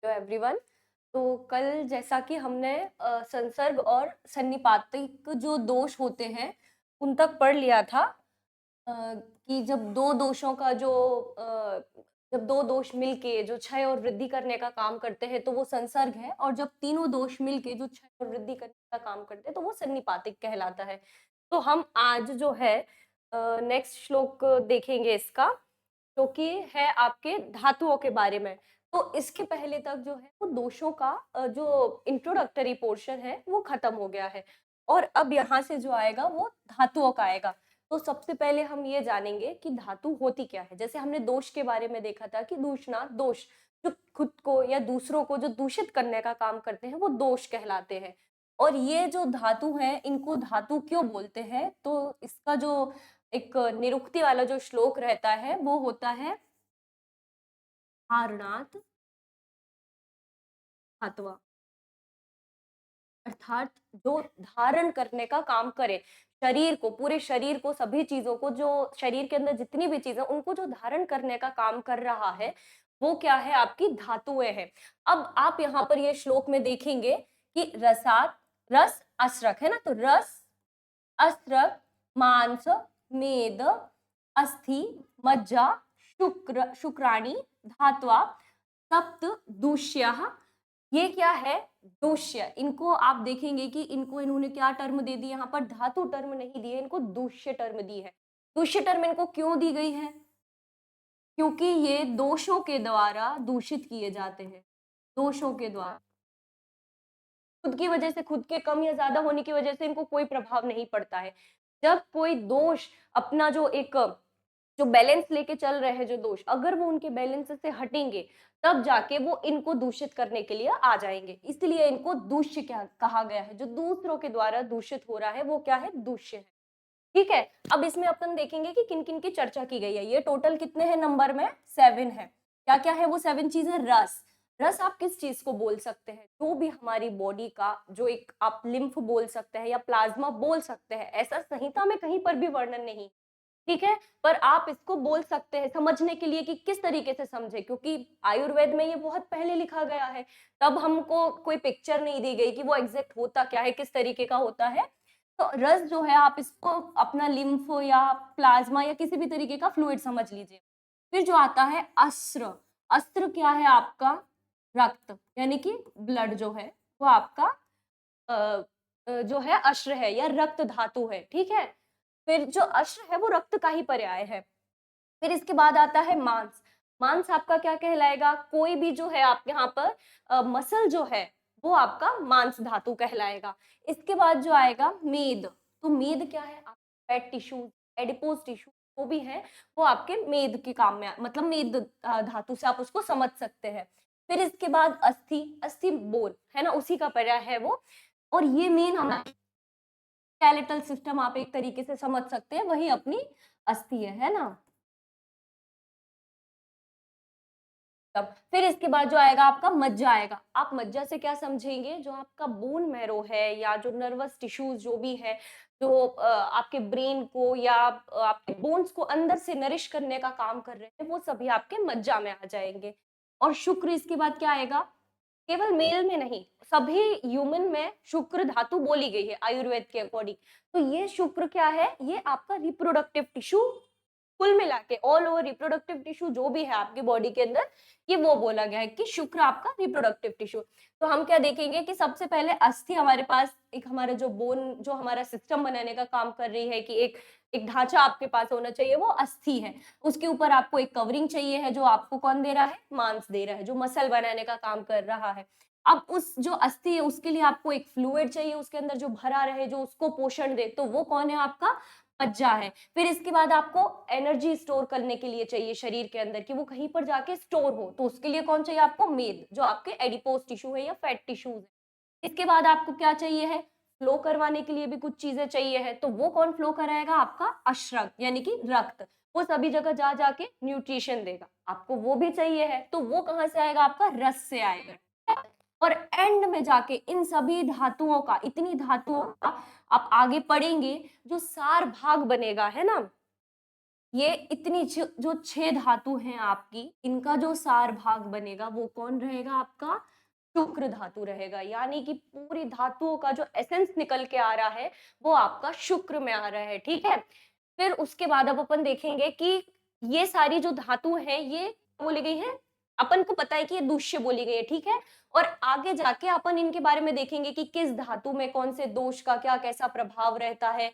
Hello everyone. तो कल जैसा कि हमने संसर्ग और सन्निपातिक जो दोष होते हैं उन तक पढ़ लिया था। कि जब दो दोष मिलके जो क्षय और वृद्धि करने का काम करते हैं तो वो संसर्ग है, और जब तीनों दोष मिलके जो क्षय और वृद्धि करने का काम करते हैं तो वो सन्निपातिक कहलाता है। तो हम आज जो है नेक्स्ट श्लोक देखेंगे इसका, जो कि है आपके धातुओं के बारे में। तो इसके पहले तक जो है वो दोषों का जो इंट्रोडक्टरी पोर्शन है वो खत्म हो गया है, और अब यहाँ से जो आएगा वो धातुओं का आएगा। तो सबसे पहले हम ये जानेंगे कि धातु होती क्या है। जैसे हमने दोष के बारे में देखा था कि दूषणा दोष, जो खुद को या दूसरों को जो दूषित करने का काम करते हैं वो दोष कहलाते हैं। और ये जो धातु हैं इनको धातु क्यों बोलते हैं, तो इसका जो एक निरुक्ति वाला जो श्लोक रहता है वो होता है धारणात धातवा, अर्थात जो धारण करने का काम करे, शरीर को, पूरे शरीर को, सभी चीजों को, जो शरीर के अंदर जितनी भी चीजें उनको जो धारण करने का काम कर रहा है वो क्या है, आपकी धातुएं हैं। अब आप यहाँ पर ये श्लोक में देखेंगे कि रसात, रस असरक है ना, तो रस, अस्त्रक, मांस, मेद, अस्थि, मज्जा, शुक्राणी, धात्वा, सप्त दूष्यः। ये क्या है, दूष्य। इनको आप देखेंगे कि इनको इन्होंने क्या टर्म दे दी, यहाँ पर धातु टर्म नहीं दी है, इनको दूष्य टर्म दी है। दूष्य टर्म इनको क्यों दी गई है, क्योंकि ये दोषों के द्वारा दूषित किए जाते हैं। दोषों के द्वारा, खुद की वजह से, खुद के कम या ज्यादा होने की वजह से इनको कोई प्रभाव नहीं पड़ता है। जब कोई दोष अपना जो बैलेंस लेके चल रहे हैं, जो दोष अगर वो उनके बैलेंस से हटेंगे तब जाके वो इनको दूषित करने के लिए आ जाएंगे। इसलिए इनको दूष्य क्या कहा गया है, जो दूसरों के द्वारा दूषित हो रहा है वो क्या है, दूष्य है। ठीक है। अब इसमें अपन देखेंगे कि किन किन की चर्चा की गई है। ये टोटल कितने हैं नंबर में, 7 है। क्या क्या है वो 7 चीजें। रस, रस आप किस चीज को बोल सकते हैं, जो भी हमारी बॉडी का जो एक आप लिम्फ बोल सकते हैं या प्लाज्मा बोल सकते हैं, ऐसा संहिता में कहीं पर भी वर्णन नहीं, ठीक है, पर आप इसको बोल सकते हैं समझने के लिए कि किस तरीके से समझे, क्योंकि आयुर्वेद में ये बहुत पहले लिखा गया है। तब हमको कोई पिक्चर नहीं दी गई कि वो एग्जैक्ट होता क्या है, किस तरीके का होता है। तो रस जो है आप इसको अपना लिम्फ या प्लाज्मा या किसी भी तरीके का फ्लूइड समझ लीजिए। फिर जो आता है अस्त्र, अस्त्र क्या है आपका, रक्त, यानी कि ब्लड जो है वो आपका अ, जो है अश्र है या रक्त धातु है, ठीक है। फिर जो अश्र है वो रक्त का ही पर्याय है। फिर इसके बाद आता है मांस। मांस आपका क्या कहलाएगा, कोई भी जो है आप यहाँ पर मसल जो है वो आपका मांस धातु कहलाएगा। इसके बाद जो आएगा मेद, तो मेद क्या है, आप फैट टिश्यू, एडिपोज टिश्यू वो भी है, वो आपके मेद के काम में, मतलब मेद धातु से आप उसको समझ सकते हैं। फिर इसके बाद अस्थि, अस्थि बोन है ना, उसी का पर्याय है वो। और ये मेन हमारा स्केलेटल सिस्टम आप एक तरीके से समझ सकते हैं, वही अपनी अस्थि है ना। तब फिर इसके बाद जो आएगा आपका मज्जा आएगा। आप मज्जा से क्या समझेंगे, जो आपका बोन मैरो है या जो नर्वस टिश्यूज जो भी है, जो आपके ब्रेन को या आपके बोन्स को अंदर से नरिश करने का काम कर रहे हैं, वो सभी आपके मज्जा में आ जाएंगे। और शुक्र इसके बाद क्या आएगा, केवल मेल में नहीं, सभी ह्यूमन में शुक्र धातु बोली गई है आयुर्वेद के अकॉर्डिंग। तो ये शुक्र क्या है, ये आपका रिप्रोडक्टिव टिश्यू, कुल मिला के ऑल ओवर रिप्रोडक्टिव टिश्यू जो भी है आपकी बॉडी के अंदर, ये वो बोला गया है कि शुक्र आपका रिप्रोडक्टिव टिश्यू। तो हम क्या देखेंगे कि सबसे पहले अस्थि हमारे पास, एक हमारा जो बोन जो हमारा सिस्टम बनाने का काम कर रही है, कि एक एक ढांचा आपके पास होना चाहिए, वो अस्थि है। उसके ऊपर आपको एक कवरिंग चाहिए है, जो आपको कौन दे रहा है, मांस दे रहा है, जो मसल बनाने का काम कर रहा है। अब उस जो अस्थि है उसके लिए आपको एक फ्लूइड चाहिए, उसके अंदर जो भरा रहे, जो उसको पोषण दे, तो वो कौन है, आपका मज्जा है। फिर इसके बाद आपको एनर्जी स्टोर करने के लिए चाहिए शरीर के अंदर, कि वो कहीं पर जाके स्टोर हो, तो उसके लिए कौन चाहिए आपको, मेद, जो आपके एडिपोज टिश्यू है या फैट टिश्यूज है। इसके बाद आपको क्या चाहिए है, फ्लो करवाने के लिए भी कुछ चीजें चाहिए है, तो वो कौन फ्लो कराएगा, आपका अश्रक यानी कि रक्त। वो सभी जगह जा जाके न्यूट्रिशन देगा, आपको वो भी चाहिए है, तो वो कहाँ से आएगा, आपका रस से आएगा। और एंड में जाके इन सभी धातुओं का, इतनी धातुओं का आप आगे पढ़ेंगे जो सार भाग बनेगा, है ना, ये इतनी जो 6 धातु हैं आपकी, इनका जो सार भाग बनेगा वो कौन रहेगा आपका? शुक्र धातु रहेगा। यानी कि पूरी धातुओं का जो एसेंस निकल के आ रहा है, वो आपका शुक्र में आ रहा है, ठीक है? फिर उसके बाद अब अपन देखेंगे कि ये सारी जो धातु हैं, ये बोली गई हैं, अपन को पता है कि ये दूष्य बोली गई है, ठीक है? और आगे जाके अपन इनके बारे में देखेंगे कि किस धातु में कौन से दोष का क्या कैसा प्रभाव रहता है।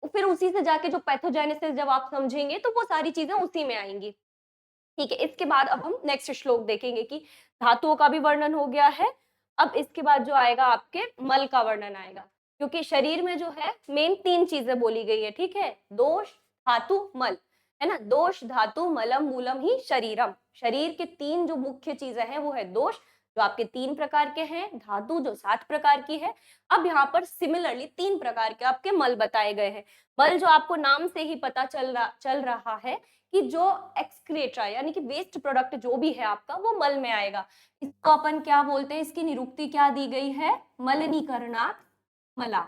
फिर उसी से जाके जो पैथोजेनेसिस जब आप समझेंगे तो वो सारी चीजें उसी में आएंगी। ठीक है, इसके बाद अब हम नेक्स्ट श्लोक देखेंगे कि धातुओं का भी वर्णन हो गया है। अब इसके बाद जो आएगा आपके मल का वर्णन आएगा, क्योंकि शरीर में जो है मेन 3 चीजें बोली गई है, ठीक है? दोष, धातु, मल, है ना? दोष, धातु, मलम, मूलम ही शरीरम। शरीर के 3 जो मुख्य चीजें हैं वो है दोष, जो आपके 3 प्रकार के हैं, धातु जो 7 प्रकार की है। अब यहाँ पर सिमिलरली 3 प्रकार के आपके मल बताए गए हैं। मल जो आपको नाम से ही पता चल रहा है कि जो एक्सक्रेटा यानी कि वेस्ट प्रोडक्ट जो भी है आपका वो मल में आएगा। इसको अपन क्या बोलते हैं? इसकी निरुक्ति क्या दी गई है? मलिनीकरणात् मला।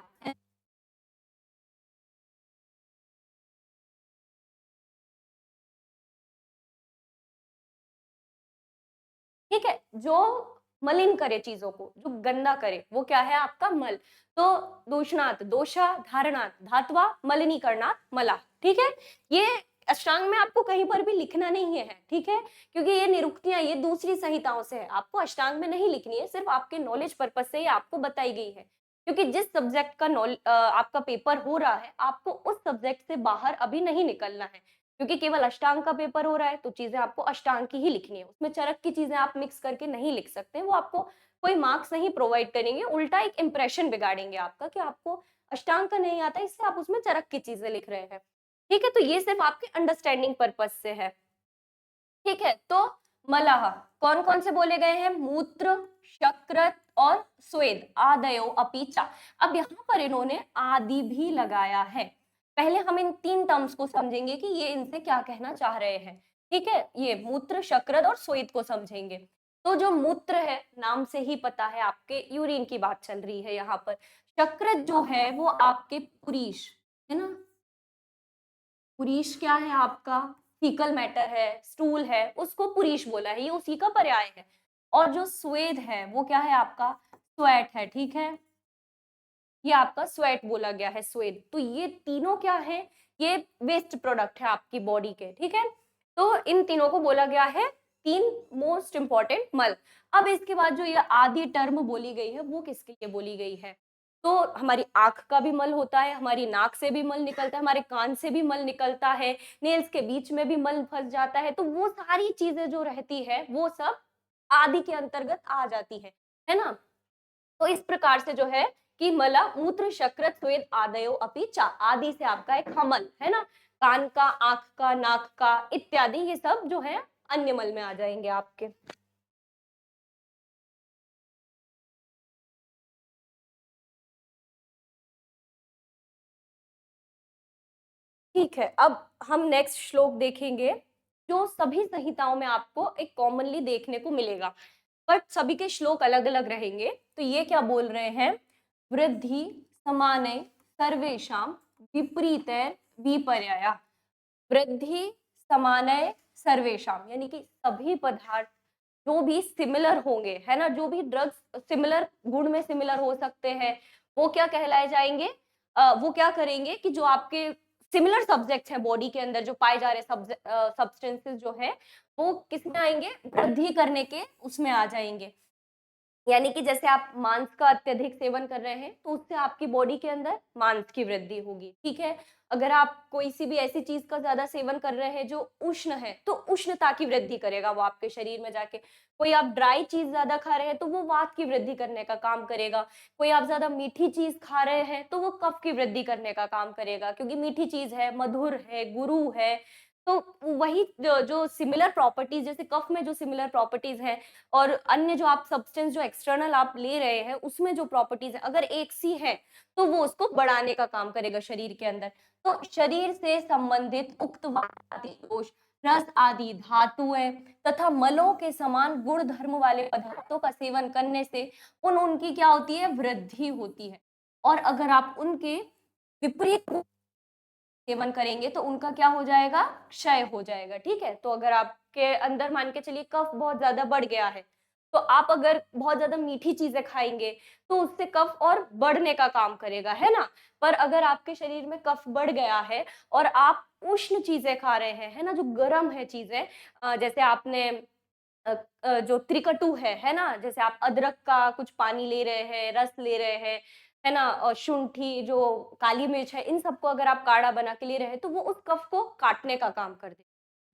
ठीक है, जो मलिन करे चीजों को, जो गंदा करे, वो क्या है आपका? मल। तो दूषणात् दोषा, धारणात् धात्वा, मलिनीकरणात् मला। ठीक है, ये अष्टांग में आपको कहीं पर भी लिखना नहीं है, ठीक है? क्योंकि ये निरुक्तियां ये दूसरी संहिताओं से है, आपको अष्टांग में नहीं लिखनी है, सिर्फ आपके नॉलेज पर्पज से ये आपको बताई गई है। क्योंकि जिस सब्जेक्ट का आपका पेपर हो रहा है, आपको उस सब्जेक्ट से बाहर अभी नहीं निकलना है। क्योंकि केवल अष्टांग का पेपर हो रहा है तो चीजें आपको अष्टांग की ही लिखनी है, उसमें चरक की चीजें आप मिक्स करके नहीं लिख सकते, वो आपको कोई मार्क्स नहीं प्रोवाइड करेंगे, उल्टा एक इंप्रेशन बिगाड़ेंगे आपका कि आपको अष्टांग का नहीं आता इससे आप उसमें चरक की चीजें लिख रहे हैं। ठीक है, तो ये सिर्फ आपके अंडरस्टैंडिंग पर्पज से है। ठीक है, तो मलह कौन कौन से बोले गए हैं? मूत्र, शक्रत और स्वेद आदयो अपीचा। अब यहाँ पर इन्होंने आदि भी लगाया है। पहले हम इन 3 टर्म्स को समझेंगे कि ये इनसे क्या कहना चाह रहे हैं। ठीक है, ये मूत्र, शक्रत और स्वेद को समझेंगे। तो जो मूत्र है, नाम से ही पता है आपके यूरिन की बात चल रही है यहाँ पर। शक्रत जो है वो आपके पुरीष, है ना? पुरीष क्या है आपका? फीकल मैटर है, स्टूल है, उसको पुरीष बोला है, ये उसी का पर्याय है। और जो स्वेद है वो क्या है आपका? स्वेट है, ठीक है? ये आपका स्वेट बोला गया है, स्वेद। तो ये तीनों क्या है? ये वेस्ट प्रोडक्ट है आपकी बॉडी के, ठीक है? तो इन तीनों को बोला गया है 3 मोस्ट इंपॉर्टेंट मल। अब इसके बाद जो ये आदि टर्म बोली गई है वो किसके लिए बोली गई है? तो हमारी आंख का भी मल होता है, हमारी नाक से भी मल निकलता है, हमारे कान से भी मल निकलता है, नेल्स के बीच में भी मल फंस जाता है। तो वो सारी चीजें जो रहती है वो सब आदि के अंतर्गत आ जाती है ना? तो इस प्रकार से जो है कि मला मूत्र शक्रत स्वेद आदयो अपि चा, आदि से आपका एक हमल है ना, कान का, आंख का, नाक का इत्यादि, ये सब जो है अन्य मल में आ जाएंगे आपके। ठीक है, अब हम नेक्स्ट श्लोक देखेंगे जो सभी संहिताओं में आपको एक कॉमनली देखने को मिलेगा, बट सभी के श्लोक अलग अलग रहेंगे। तो ये क्या बोल रहे हैं? वृद्धि समाने सर्वेशम विपरीत विपर्यया। वृद्धि समानय सर्वेशम यानी कि सभी पदार्थ जो भी सिमिलर होंगे, है ना, जो भी ड्रग्स सिमिलर गुण में सिमिलर हो सकते हैं, वो क्या कहलाए जाएंगे? वो क्या करेंगे कि जो आपके सिमिलर सब्जेक्ट्स हैं बॉडी के अंदर जो पाए जा रहे सब्सटेंसेस जो है वो किसमें आएंगे? वृद्धि करने के उसमें आ जाएंगे। यानी कि जैसे आप मांस का अत्यधिक सेवन कर रहे हैं तो उससे आपकी बॉडी के अंदर मांस की वृद्धि होगी, ठीक है? अगर आप कोई सी भी ऐसी चीज का ज्यादा सेवन कर रहे हैं जो उष्ण है तो उष्णता की वृद्धि करेगा वो आपके शरीर में जाके। कोई आप ड्राई चीज ज्यादा खा रहे हैं तो वो वात की वृद्धि करने का काम करेगा। कोई आप ज्यादा मीठी चीज खा रहे हैं तो वो कफ की वृद्धि करने का काम करेगा, क्योंकि मीठी चीज है, मधुर है, गुरु है। तो वही जो सिमिलर प्रॉपर्टीज, जैसे कफ में जो सिमिलर प्रॉपर्टीज है और अन्य जो आप सब्सटेंस जो एक्सटर्नल आप ले रहे हैं उसमें जो प्रॉपर्टीज है अगर एक सी है तो वो उसको बढ़ाने का काम करेगा शरीर के अंदर। तो शरीर से संबंधित उक्त वादी दोष, रस आदि धातुएं तथा मलों के समान गुण धर्म वाले पदार्थों का सेवन करने से उनकी क्या होती है? वृद्धि होती है। और अगर आप उनके विपरीत सेवन करेंगे तो उनका क्या हो जाएगा, क्षय हो जाएगा। ठीक है, तो अगर आपके अंदर मान के चलिए कफ बहुत ज्यादा बढ़ गया है, तो आप अगर बहुत ज्यादा मीठी चीजें खाएंगे तो उससे कफ और बढ़ने का काम करेगा, है ना। पर अगर आपके शरीर में कफ बढ़ गया है और आप उष्ण चीजें खा रहे हैं, है ना, जो गर्म है चीजें, जैसे आपने जो त्रिकटु है ना, जैसे आप अदरक का कुछ पानी ले रहे हैं, रस ले रहे हैं, है ना, और शुंठी जो काली मिर्च है, इन सबको अगर आप काढ़ा बना के ले रहे हैं तो वो उस कफ को काटने का काम कर देगा।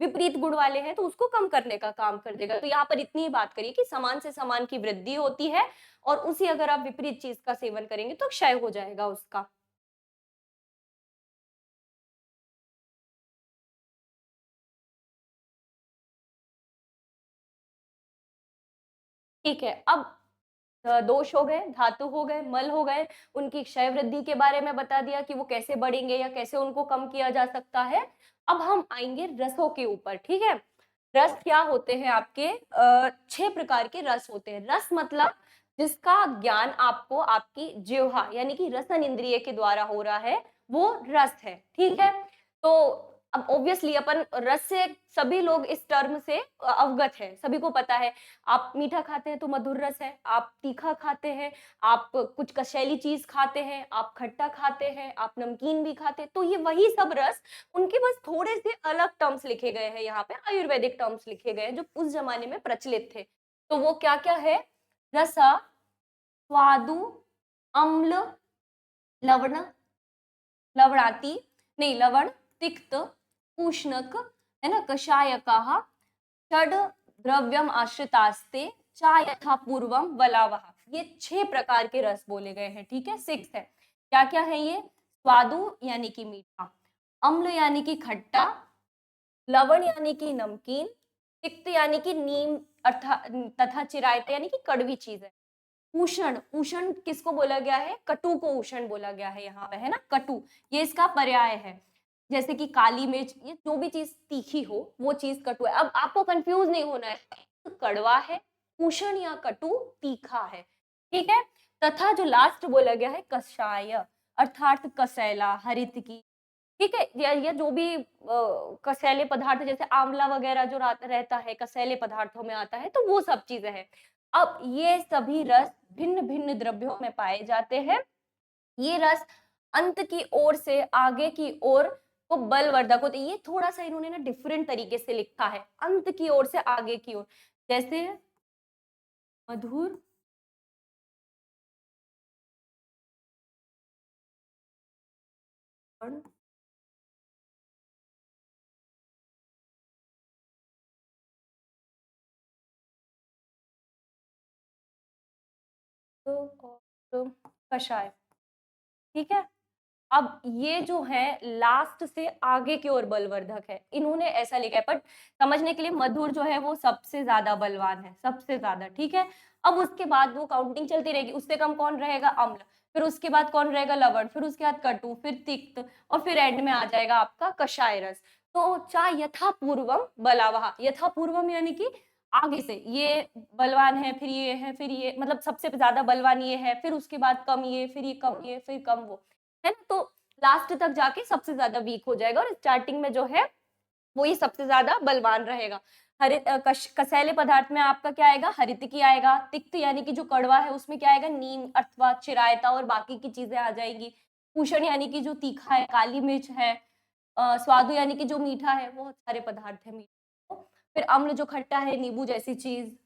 विपरीत गुण वाले हैं तो उसको कम करने का काम कर देगा। तो यहाँ पर इतनी ही बात करिए कि समान से समान की वृद्धि होती है और उसी अगर आप विपरीत चीज का सेवन करेंगे तो क्षय हो जाएगा उसका। ठीक है, अब दोष हो गए, धातु हो गए, मल हो गए, उनकी क्षय वृद्धि के बारे में बता दिया कि वो कैसे बढ़ेंगे या कैसे उनको कम किया जा सकता है। अब हम आएंगे रसों के ऊपर। ठीक है, रस क्या होते हैं आपके, 6 प्रकार के रस होते हैं। रस मतलब जिसका ज्ञान आपको आपकी जिह्वा यानी कि रसन इंद्रिय के द्वारा हो रहा है, वो रस है। ठीक है, तो अब ऑब्वियसली अपन रस से सभी लोग इस टर्म से अवगत है, सभी को पता है। आप मीठा खाते हैं तो मधुर रस है, आप तीखा खाते हैं, आप कुछ कशैली चीज खाते हैं, आप खट्टा खाते हैं, आप नमकीन भी खाते हैं, तो ये वही सब रस, उनके बस थोड़े से अलग टर्म्स लिखे गए हैं, यहाँ पे आयुर्वेदिक टर्म्स लिखे गए हैं जो उस जमाने में प्रचलित थे। तो वो क्या क्या है, रसा, स्वादु, अम्ल, लवण, लवणाती, नहीं लवण, तिक्त, उष्णक, है ना, कषायकाः, षड द्रव्यम आश्रितास्ते, चा यथा पूर्वम बलावः। ये 6 प्रकार के रस बोले गए हैं। ठीक है, 6 है। क्या क्या है ये, स्वादु यानी कि मीठा, अम्ल यानी कि खट्टा, लवण यानी कि नमकीन, तिक्त यानी कि नीम अर्थात तथा चिरायते यानी कि कड़वी चीज है। उषण, उषण किसको बोला गया है, कटु को उषण बोला गया है यहाँ पे, है ना, कटु, ये इसका पर्याय है। जैसे कि काली मिर्च, ये जो भी चीज तीखी हो वो चीज कटु है। अब आपको कंफ्यूज नहीं होना है, कड़वा है, उषण या कटु तीखा है। ठीक है, तथा जो लास्ट बोला गया है कषाय, अर्थात कसैला, हरित की। ठीक है, या जो भी कसैले पदार्थ जैसे आंवला वगैरह जो रहता है कसैले पदार्थों में आता है, तो वो सब चीजें हैं। अब ये सभी रस भिन्न भिन्न द्रव्यों में पाए जाते हैं। ये रस अंत की ओर से आगे की ओर को बलवर्धक होते हैं। ये थोड़ा सा इन्होंने ना डिफरेंट तरीके से लिखा है, अंत की ओर से आगे की ओर, जैसे मधुर, और कषाय। ठीक है, अब ये जो है लास्ट से आगे की ओर बलवर्धक है, इन्होंने ऐसा लिखा है। बट समझने के लिए मधुर जो है वो सबसे ज्यादा बलवान है, सबसे ज्यादा। ठीक है, अब उसके बाद वो काउंटिंग चलती रहेगी, उससे कम कौन रहेगा, अम्ल, फिर उसके बाद कौन रहेगा, लवण, फिर उसके बाद कटु, फिर तिक्त, और फिर एंड में आ जाएगा आपका कषाय रस। तो चा यथा पूर्वम बलावहा, यथा पूर्वम यानी कि आगे से ये बलवान है, फिर ये है, फिर ये, मतलब सबसे ज्यादा बलवान ये है, फिर उसके बाद कम ये, फिर ये कम ये, फिर कम वो, है ना। तो लास्ट तक जाके सबसे ज्यादा वीक हो जाएगा और स्टार्टिंग में जो है वो ही सबसे ज्यादा बलवान रहेगा। हरित कसैले पदार्थ में आपका क्या आएगा, हरितकी आएगा। तिक्त यानी कि जो कड़वा है उसमें क्या आएगा, नीम अथवा चिरायता और बाकी की चीजें आ जाएंगी। उषण यानी कि जो तीखा है, काली मिर्च है। स्वादु यानी कि जो मीठा है, बहुत सारे पदार्थ है मीठे। फिर अम्ल जो खट्टा है, नींबू जैसी चीज।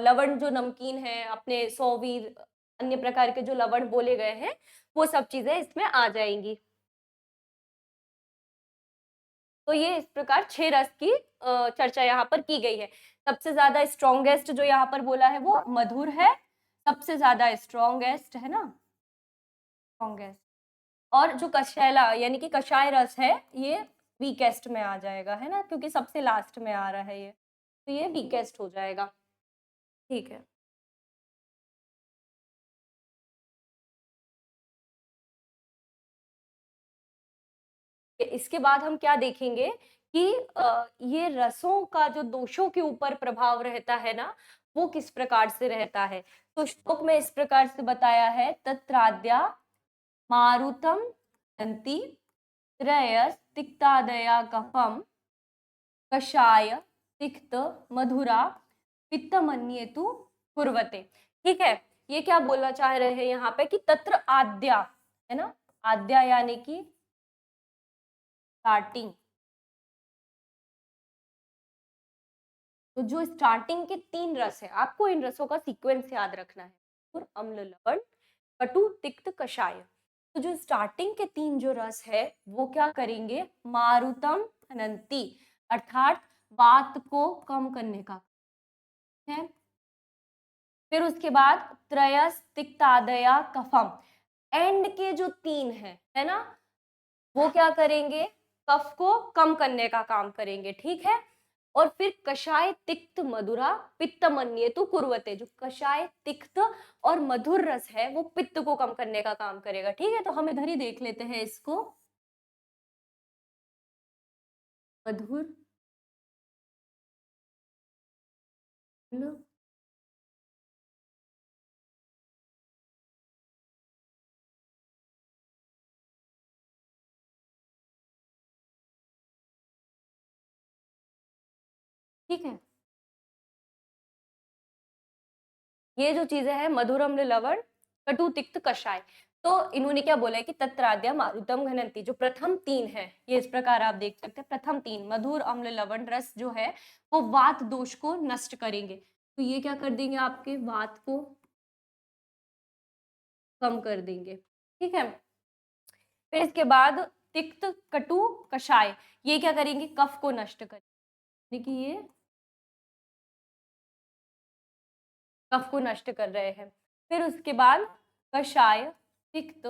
लवण जो नमकीन है, अपने सौवीर, अन्य प्रकार के जो लवण बोले गए हैं, वो सब चीजें इसमें आ जाएंगी। तो ये इस प्रकार 6 रस की चर्चा यहाँ पर की गई है। सबसे ज्यादा स्ट्रॉन्गेस्ट जो यहाँ पर बोला है वो मधुर है, सबसे ज्यादा स्ट्रॉन्गेस्ट, है ना, स्ट्रॉन्गेस्ट। और जो कशैला यानी कि कषाय रस है, ये वीकेस्ट में आ जाएगा, है ना, क्योंकि सबसे लास्ट में आ रहा है ये, तो ये वीकेस्ट हो जाएगा। ठीक है, इसके बाद हम क्या देखेंगे कि ये रसों का जो दोषों के ऊपर प्रभाव रहता है ना, वो किस प्रकार से रहता है। तो श्लोक में इस प्रकार से बताया है, तत्राद्या मारुतम दंती त्रयस तिक्तादया कफम कषाय तिक्त मधुरा पित्तमन्येतु कुर्वते। ठीक है, ये क्या बोलना चाह रहे हैं यहाँ पे कि तत्र आद्या, है ना, आद्या यानी कि स्टार्टिंग। तो जो स्टार्टिंग के 3 रस है, आपको इन रसों का सीक्वेंस याद रखना है, और अम्ल लवण कटु तिक्त कषाय। तो जो स्टार्टिंग के 3 जो रस है वो क्या करेंगे, मारुतम हनंती, अर्थात वात को कम करने का है। फिर उसके बाद त्रयस तिक्तादया कफम, एंड के जो 3 है ना, वो क्या करेंगे, कफ को कम करने का काम करेंगे। ठीक है, और फिर कषाय तिक्त मधुरा पित्तमन्येतु कुर्वते, जो कषाय तिक्त और मधुर रस है वो पित्त को कम करने का काम करेगा। ठीक है, तो हम इधर ही देख लेते हैं इसको, मधुर ठीक है, ये जो चीजें हैं मधुर अम्ल लवण कटु तिक्त कषाय, तो इन्होंने क्या बोला है कि तत्राद्या मारुतम घनंती, जो प्रथम 3 है ये इस प्रकार आप देख सकते हैं, प्रथम 3 मधुर अम्ल लवण रस जो है वो वात दोष को नष्ट करेंगे। तो ये क्या कर देंगे, आपके वात को कम कर देंगे। ठीक है, फिर इसके बाद तिक्त कटु कषाय, ये क्या करेंगे, कफ को नष्ट करेंगे। देखिए ये कफ को नष्ट कर रहे हैं। फिर उसके बाद कषाय तिक्त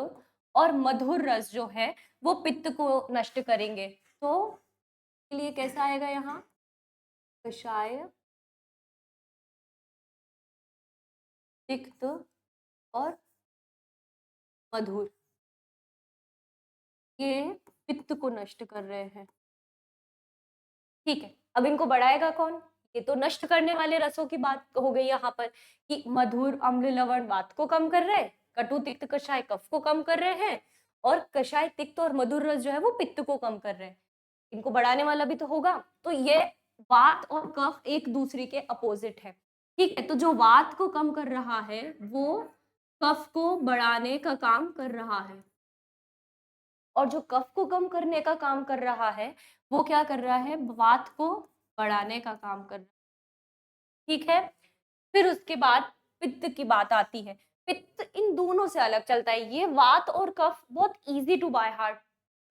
और मधुर रस जो है वो पित्त को नष्ट करेंगे। तो के लिए कैसा आएगा यहाँ, कषाय तिक्त और मधुर, ये पित्त को नष्ट कर रहे हैं। ठीक है, अब इनको बढ़ाएगा कौन, ये तो नष्ट करने वाले रसों की बात हो गई यहाँ पर, कि मधुर अम्ल लवण वात को कम कर रहे हैं, कटु तिक्त कषाय कफ को कम कर रहे हैं, और कषाय तिक्त और मधुर रस जो है वो पित्त को कम कर रहे हैं। इनको बढ़ाने वाला भी तो होगा। तो ये वात और कफ एक दूसरे के अपोजिट है। ठीक है, तो जो वात को कम कर रहा है वो कफ को बढ़ाने का काम कर रहा है, और जो कफ को कम करने का काम कर रहा है वो क्या कर रहा है, वात को बढ़ाने का काम कर रहा है। ठीक है, फिर उसके बाद पित्त की बात आती है। पित्त इन दोनों से अलग चलता है, ये वात और कफ बहुत इजी टू बाय हार्ट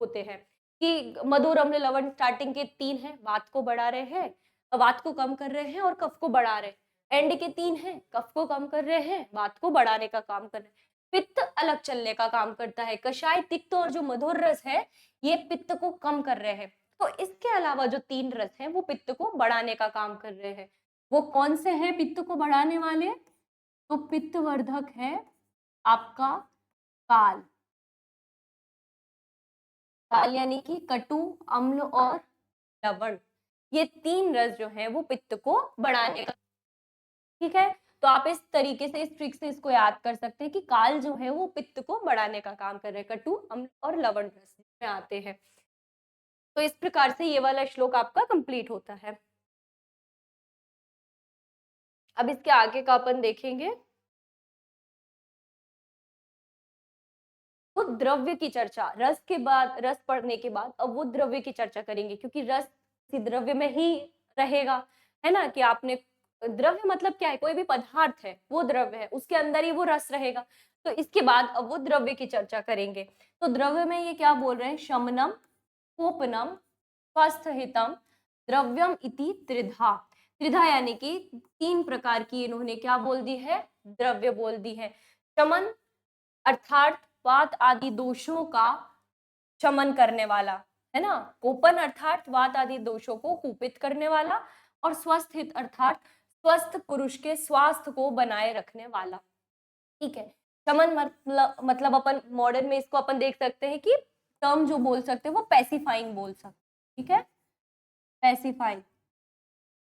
होते हैं, कि मधुर अम्ल लवण स्टार्टिंग के 3 हैं, वात को बढ़ा रहे हैं, वात को कम कर रहे हैं और कफ को बढ़ा रहे हैं। एंड के 3 हैं, कफ को कम कर रहे हैं, वात को बढ़ाने का काम कर रहे हैं। पित्त अलग चलने का काम करता है, कषाय तिक्त और जो मधुर रस है ये पित्त को कम कर रहे हैं। तो इसके अलावा जो 3 रस हैं वो पित्त को बढ़ाने का काम कर रहे हैं। वो कौन से हैं पित्त को बढ़ाने वाले, तो पित्तवर्धक है आपका काल, काल यानी कि कटु अम्ल और लवण, ये 3 रस जो है वो पित्त को बढ़ाने का। ठीक है, तो आप इस तरीके से इस ट्रिक से इसको याद कर सकते हैं कि काल जो है वो पित्त को बढ़ाने का काम कर रहे हैं, कटु अम्ल और लवण रस में आते हैं। तो इस प्रकार से ये वाला श्लोक आपका कंप्लीट होता है। अब इसके आगे का अपन देखेंगे, वो द्रव्य की चर्चा, रस के बाद, रस पढ़ने के बाद अब वो द्रव्य की चर्चा करेंगे, क्योंकि रस किसी द्रव्य में ही रहेगा, है ना, कि आपने, द्रव्य मतलब क्या है, कोई भी पदार्थ है वो द्रव्य है, उसके अंदर ही वो रस रहेगा। तो इसके बाद अब वो द्रव्य की चर्चा करेंगे। तो द्रव्य में ये क्या बोल रहे हैं, शमनम कोपनम स्वस्थहितम द्रव्यम इति त्रिधा, त्रिधा यानी कि 3 प्रकार की इन्होंने क्या बोल दी है, द्रव्य बोल दी है। शमन अर्थात वात आदि दोषों का शमन करने वाला, है ना, कोपन अर्थात वात आदि दोषों को कुपित करने वाला, और स्वस्थ हित अर्थात स्वस्थ पुरुष के स्वास्थ्य को बनाए रखने वाला। ठीक है, शमन मतलब अपन मॉडर्न में इसको अपन देख सकते हैं कि टर्म जो बोल सकते हैं वो पैसिफाइंग बोल सकते हैं। ठीक है, पैसिफाइंग।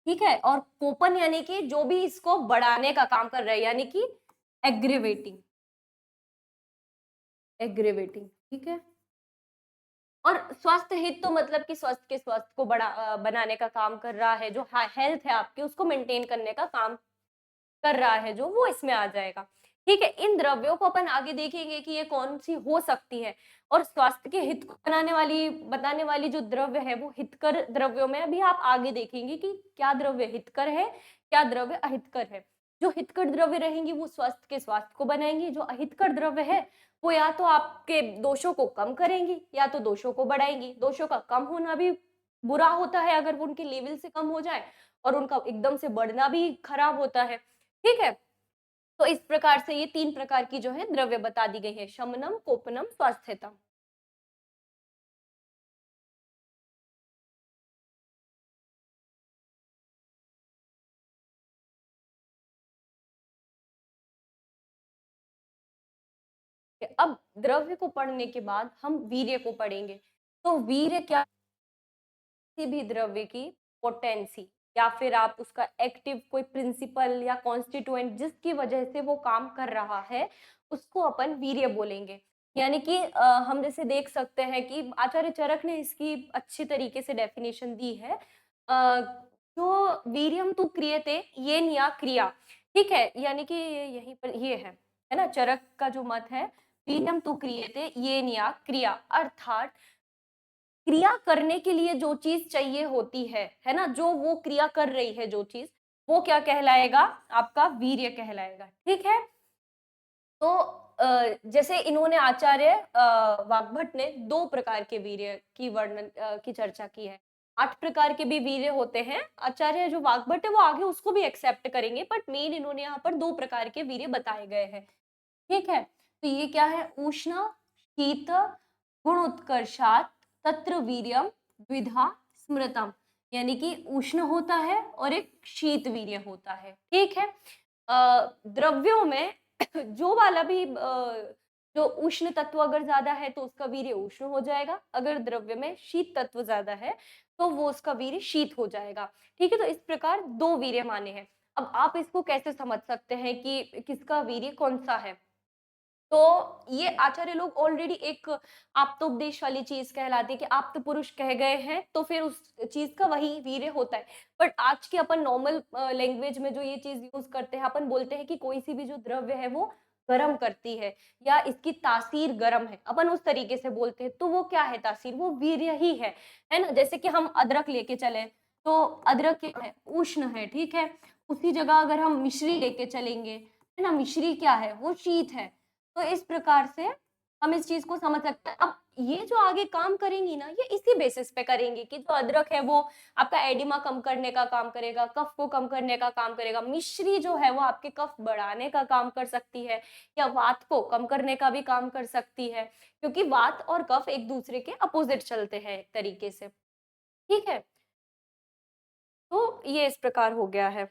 ठीक है, और कोपन यानी कि जो भी इसको बढ़ाने का काम कर रहा है, यानी कि एग्रीवेटिंग, एग्रीवेटिंग। ठीक है, और स्वास्थ्य हित तो मतलब कि स्वास्थ्य को बनाने का काम कर रहा है, जो हेल्थ है आपकी उसको मेंटेन करने का काम कर रहा है जो, वो इसमें आ जाएगा। ठीक है? इन द्रव्यों को अपन आगे देखेंगे कि ये कौन-सी हो सकती है और स्वास्थ्य के हित को बताने वाली जो द्रव्य है, वो हितकर द्रव्यों में अभी आप आगे देखेंगे कि क्या द्रव्य हितकर है, क्या द्रव्य अहितकर है। जो हितकर द्रव्य रहेंगी, वो स्वास्थ्य को बनाएँगी, जो अहितकर द्रव्य है, वो या तो आपके दोषों को कम करेंगी या तो दोषों को बढ़ाएँगी। दोषों का कम होना भी बुरा होता है अगर वो उनके लेवल से कम हो जाए और उनका एकदम से बढ़ना भी खराब होता है। ठीक है? तो इस प्रकार से ये 3 प्रकार की जो है द्रव्य बता दी गई है, शमनम, कोपनम, स्वास्थ्यतम। अब द्रव्य को पढ़ने के बाद हम वीर्य को पढ़ेंगे। तो वीर्य क्या, किसी भी द्रव्य की पोटेंसी या फिर आप उसका एक्टिव कोई प्रिंसिपल या कॉन्स्टिट्यूएंट जिसकी वजह से वो काम कर रहा है, उसको अपन वीर्य बोलेंगे। यानी कि हम जैसे देख सकते हैं कि आचार्य चरक ने इसकी अच्छी तरीके से डेफिनेशन दी है। जो वीर्यम तु क्रियते येन या क्रिया, ठीक है? यानी कि यहीं पर ये है ना? चरक का जो मत है, वीर्यम तु क्रियते येन या क्रिया, अर्थात क्रिया करने के लिए जो चीज़ चाहिए होती है ना? जो वो क्रिया कर रही है जो चीज़, वो क्या कहलाएगा? आपका वीर्य कहलाएगा, ठीक है? तो जैसे इन्होंने आचार्य वाग्भट ने 2 प्रकार के वीर्य की की चर्चा की है। 8 प्रकार के भी वीर्य होते हैं। आचार्य जो वाग्भट है वो आगे उसको भी एक्सेप्ट करेंगे, बट मेन इन्होंने यहाँ पर 2 प्रकार के वीर्य बताए गए हैं। ठीक है? तो ये क्या है? उष्ण, शीत, गुणोत्कर्षात् तत्र वीर्यम द्विधा स्मृतम, यानी कि उष्ण होता है और एक शीत वीर्य होता है। ठीक है? द्रव्यों में जो वाला भी जो उष्ण तत्व अगर ज्यादा है तो उसका वीर्य उष्ण हो जाएगा, अगर द्रव्य में शीत तत्व ज्यादा है तो वो उसका वीर्य शीत हो जाएगा। ठीक है? तो इस प्रकार 2 वीर्य माने हैं। अब आप इसको कैसे समझ सकते हैं कि किसका वीर्य कौन सा है? तो ये आचार्य लोग ऑलरेडी एक आप्तोपदेश वाली चीज कहलाती है कि आप्त पुरुष कह गए हैं तो फिर उस चीज का वही वीर्य होता है। बट आज के अपन नॉर्मल लैंग्वेज में जो ये चीज यूज करते हैं, अपन बोलते हैं कि कोई सी भी जो द्रव्य है वो गर्म करती है या इसकी तासीर गर्म है, अपन उस तरीके से बोलते हैं। तो वो क्या है तासीर? वो वीर्य ही है ना? जैसे कि हम अदरक लेके चले तो अदरक क्या है? उष्ण है, ठीक है? उसी जगह अगर हम मिश्री लेके चलेंगे, है ना, मिश्री क्या है? वो शीत है। तो इस प्रकार से हम इस चीज को समझ सकते हैं। अब ये जो आगे काम करेंगी ना, ये इसी बेसिस पे करेंगी कि जो अदरक है वो आपका एडिमा कम करने का काम करेगा, कफ को कम करने का काम करेगा। मिश्री जो है वो आपके कफ बढ़ाने का काम कर सकती है या वात को कम करने का भी काम कर सकती है, क्योंकि वात और कफ एक दूसरे के अपोजिट चलते हैं एक तरीके से। ठीक है? तो ये इस प्रकार हो गया है।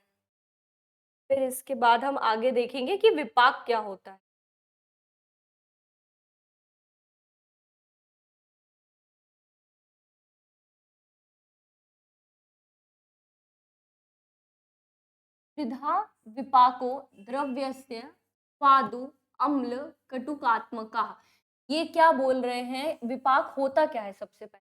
फिर इसके बाद हम आगे देखेंगे कि विपाक क्या होता है। त्रिधा विपाको द्रव्यस्य स्वादु अम्ल कटुकात्मकः। ये क्या बोल रहे हैं? विपाक होता क्या है? सबसे पहले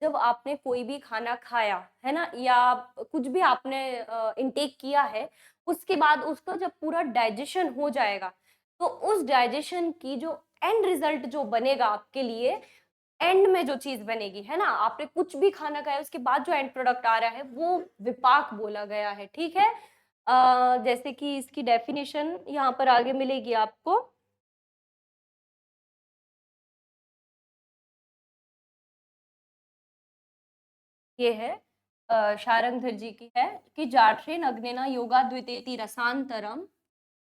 जब आपने कोई भी खाना खाया है ना, या कुछ भी आपने इनटेक किया है, उसके बाद उसका जब पूरा डाइजेशन हो जाएगा तो उस डाइजेशन की जो एंड रिजल्ट जो बनेगा आपके लिए, एंड में जो चीज बनेगी, है ना, आपने कुछ भी खाना खाया उसके बाद जो एंड प्रोडक्ट आ रहा है वो विपाक बोला गया है। ठीक है? जैसे कि इसकी डेफिनेशन यहाँ पर आगे मिलेगी आपको। ये है शारंगधर जी की है कि जाठरेन अग्नेना योगा द्वितेति रसांतरम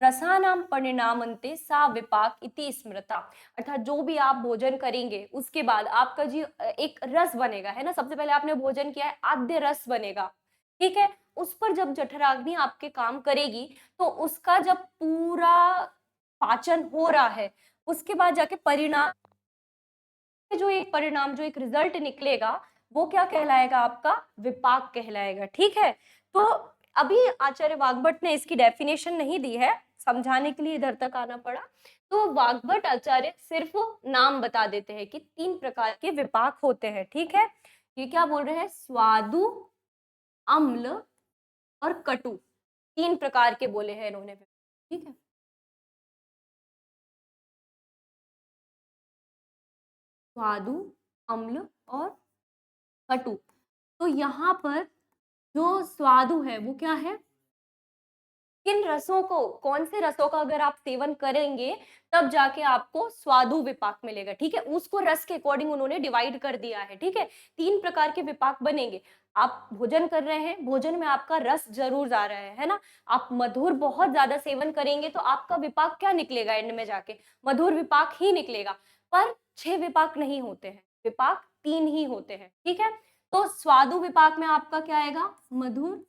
रसानाम परिणामन्ते सा विपाक इति स्मृता। अर्थात जो भी आप भोजन करेंगे उसके बाद आपका जी एक रस बनेगा, है ना? सबसे पहले आपने भोजन किया है, आद्य रस बनेगा, ठीक है? उस पर जब जठराग्नि आपके काम करेगी तो उसका जब पूरा पाचन हो रहा है, उसके बाद जाके परिणाम, जो एक रिजल्ट निकलेगा वो क्या कहलाएगा? आपका विपाक कहलाएगा। ठीक है? तो अभी आचार्य वाग्भट ने इसकी डेफिनेशन नहीं दी है, समझाने के लिए इधर तक आना पड़ा। तो वाग्भट आचार्य सिर्फ नाम बता देते हैं कि 3 प्रकार के विपाक होते हैं, ठीक है? ये क्या बोल रहे हैं? स्वादु, अम्ल और कटु, 3 प्रकार के बोले हैं इन्होंने, ठीक है? स्वादु, अम्ल और कटु। तो यहाँ पर जो स्वादु है वो क्या है? किन रसों को, कौन से रसों का अगर आप सेवन करेंगे तब जाके आपको स्वादु विपाक मिलेगा, ठीक है? उसको रस के अकॉर्डिंग उन्होंने डिवाइड कर दिया है, ठीक है? 3 प्रकार के विपाक बनेंगे। आप भोजन कर रहे हैं, भोजन में आपका रस जरूर जा रहा है ना? आप मधुर बहुत ज्यादा सेवन करेंगे तो आपका विपाक क्या निकलेगा एंड में जाके? मधुर विपाक ही निकलेगा। पर 6 विपाक नहीं होते हैं, विपाक 3 ही होते हैं, ठीक है? तो स्वादु विपाक में आपका क्या आएगा? मधुर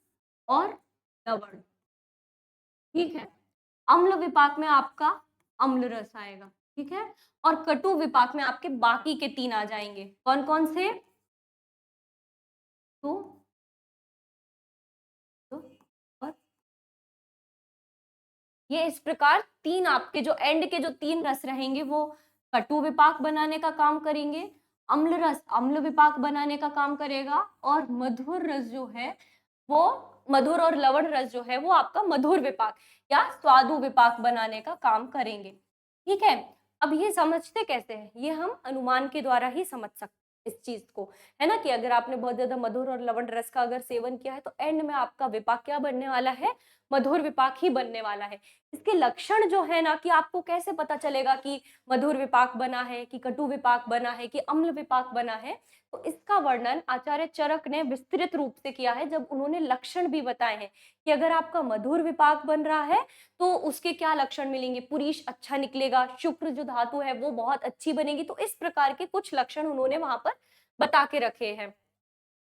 और लवण, ठीक है? अम्ल विपाक में आपका अम्ल रस आएगा, ठीक है? और कटु विपाक में आपके बाकी के 3 आ जाएंगे। कौन कौन से? तो, तो और ये इस प्रकार 3 आपके जो एंड के जो 3 रस रहेंगे वो कटु विपाक बनाने का काम करेंगे, अम्ल रस अम्ल विपाक बनाने का काम करेगा और मधुर रस जो है वो, मधुर और लवण रस जो है वो आपका मधुर विपाक या स्वादु विपाक बनाने का काम करेंगे, ठीक है? अब ये समझते कैसे हैं? ये हम अनुमान के द्वारा ही समझ सकते हैं इस चीज को, है ना? कि अगर आपने बहुत ज्यादा मधुर और लवण रस का अगर सेवन किया है तो एंड में आपका विपाक क्या बनने वाला है? मधुर विपाक ही बनने वाला है। इसके लक्षण जो है ना, कि आपको कैसे पता चलेगा कि मधुर विपाक बना है, कि कटु विपाक बना है, कि अम्ल विपाक बना है? तो इसका वर्णन आचार्य चरक ने विस्तृत रूप से किया है, जब उन्होंने लक्षण भी बताए हैं कि अगर आपका मधुर विपाक बन रहा है तो उसके क्या लक्षण मिलेंगे? पुरीष अच्छा निकलेगा, शुक्र जो धातु है वो बहुत अच्छी बनेगी। तो इस प्रकार के कुछ लक्षण उन्होंने वहां पर बता के रखे हैं।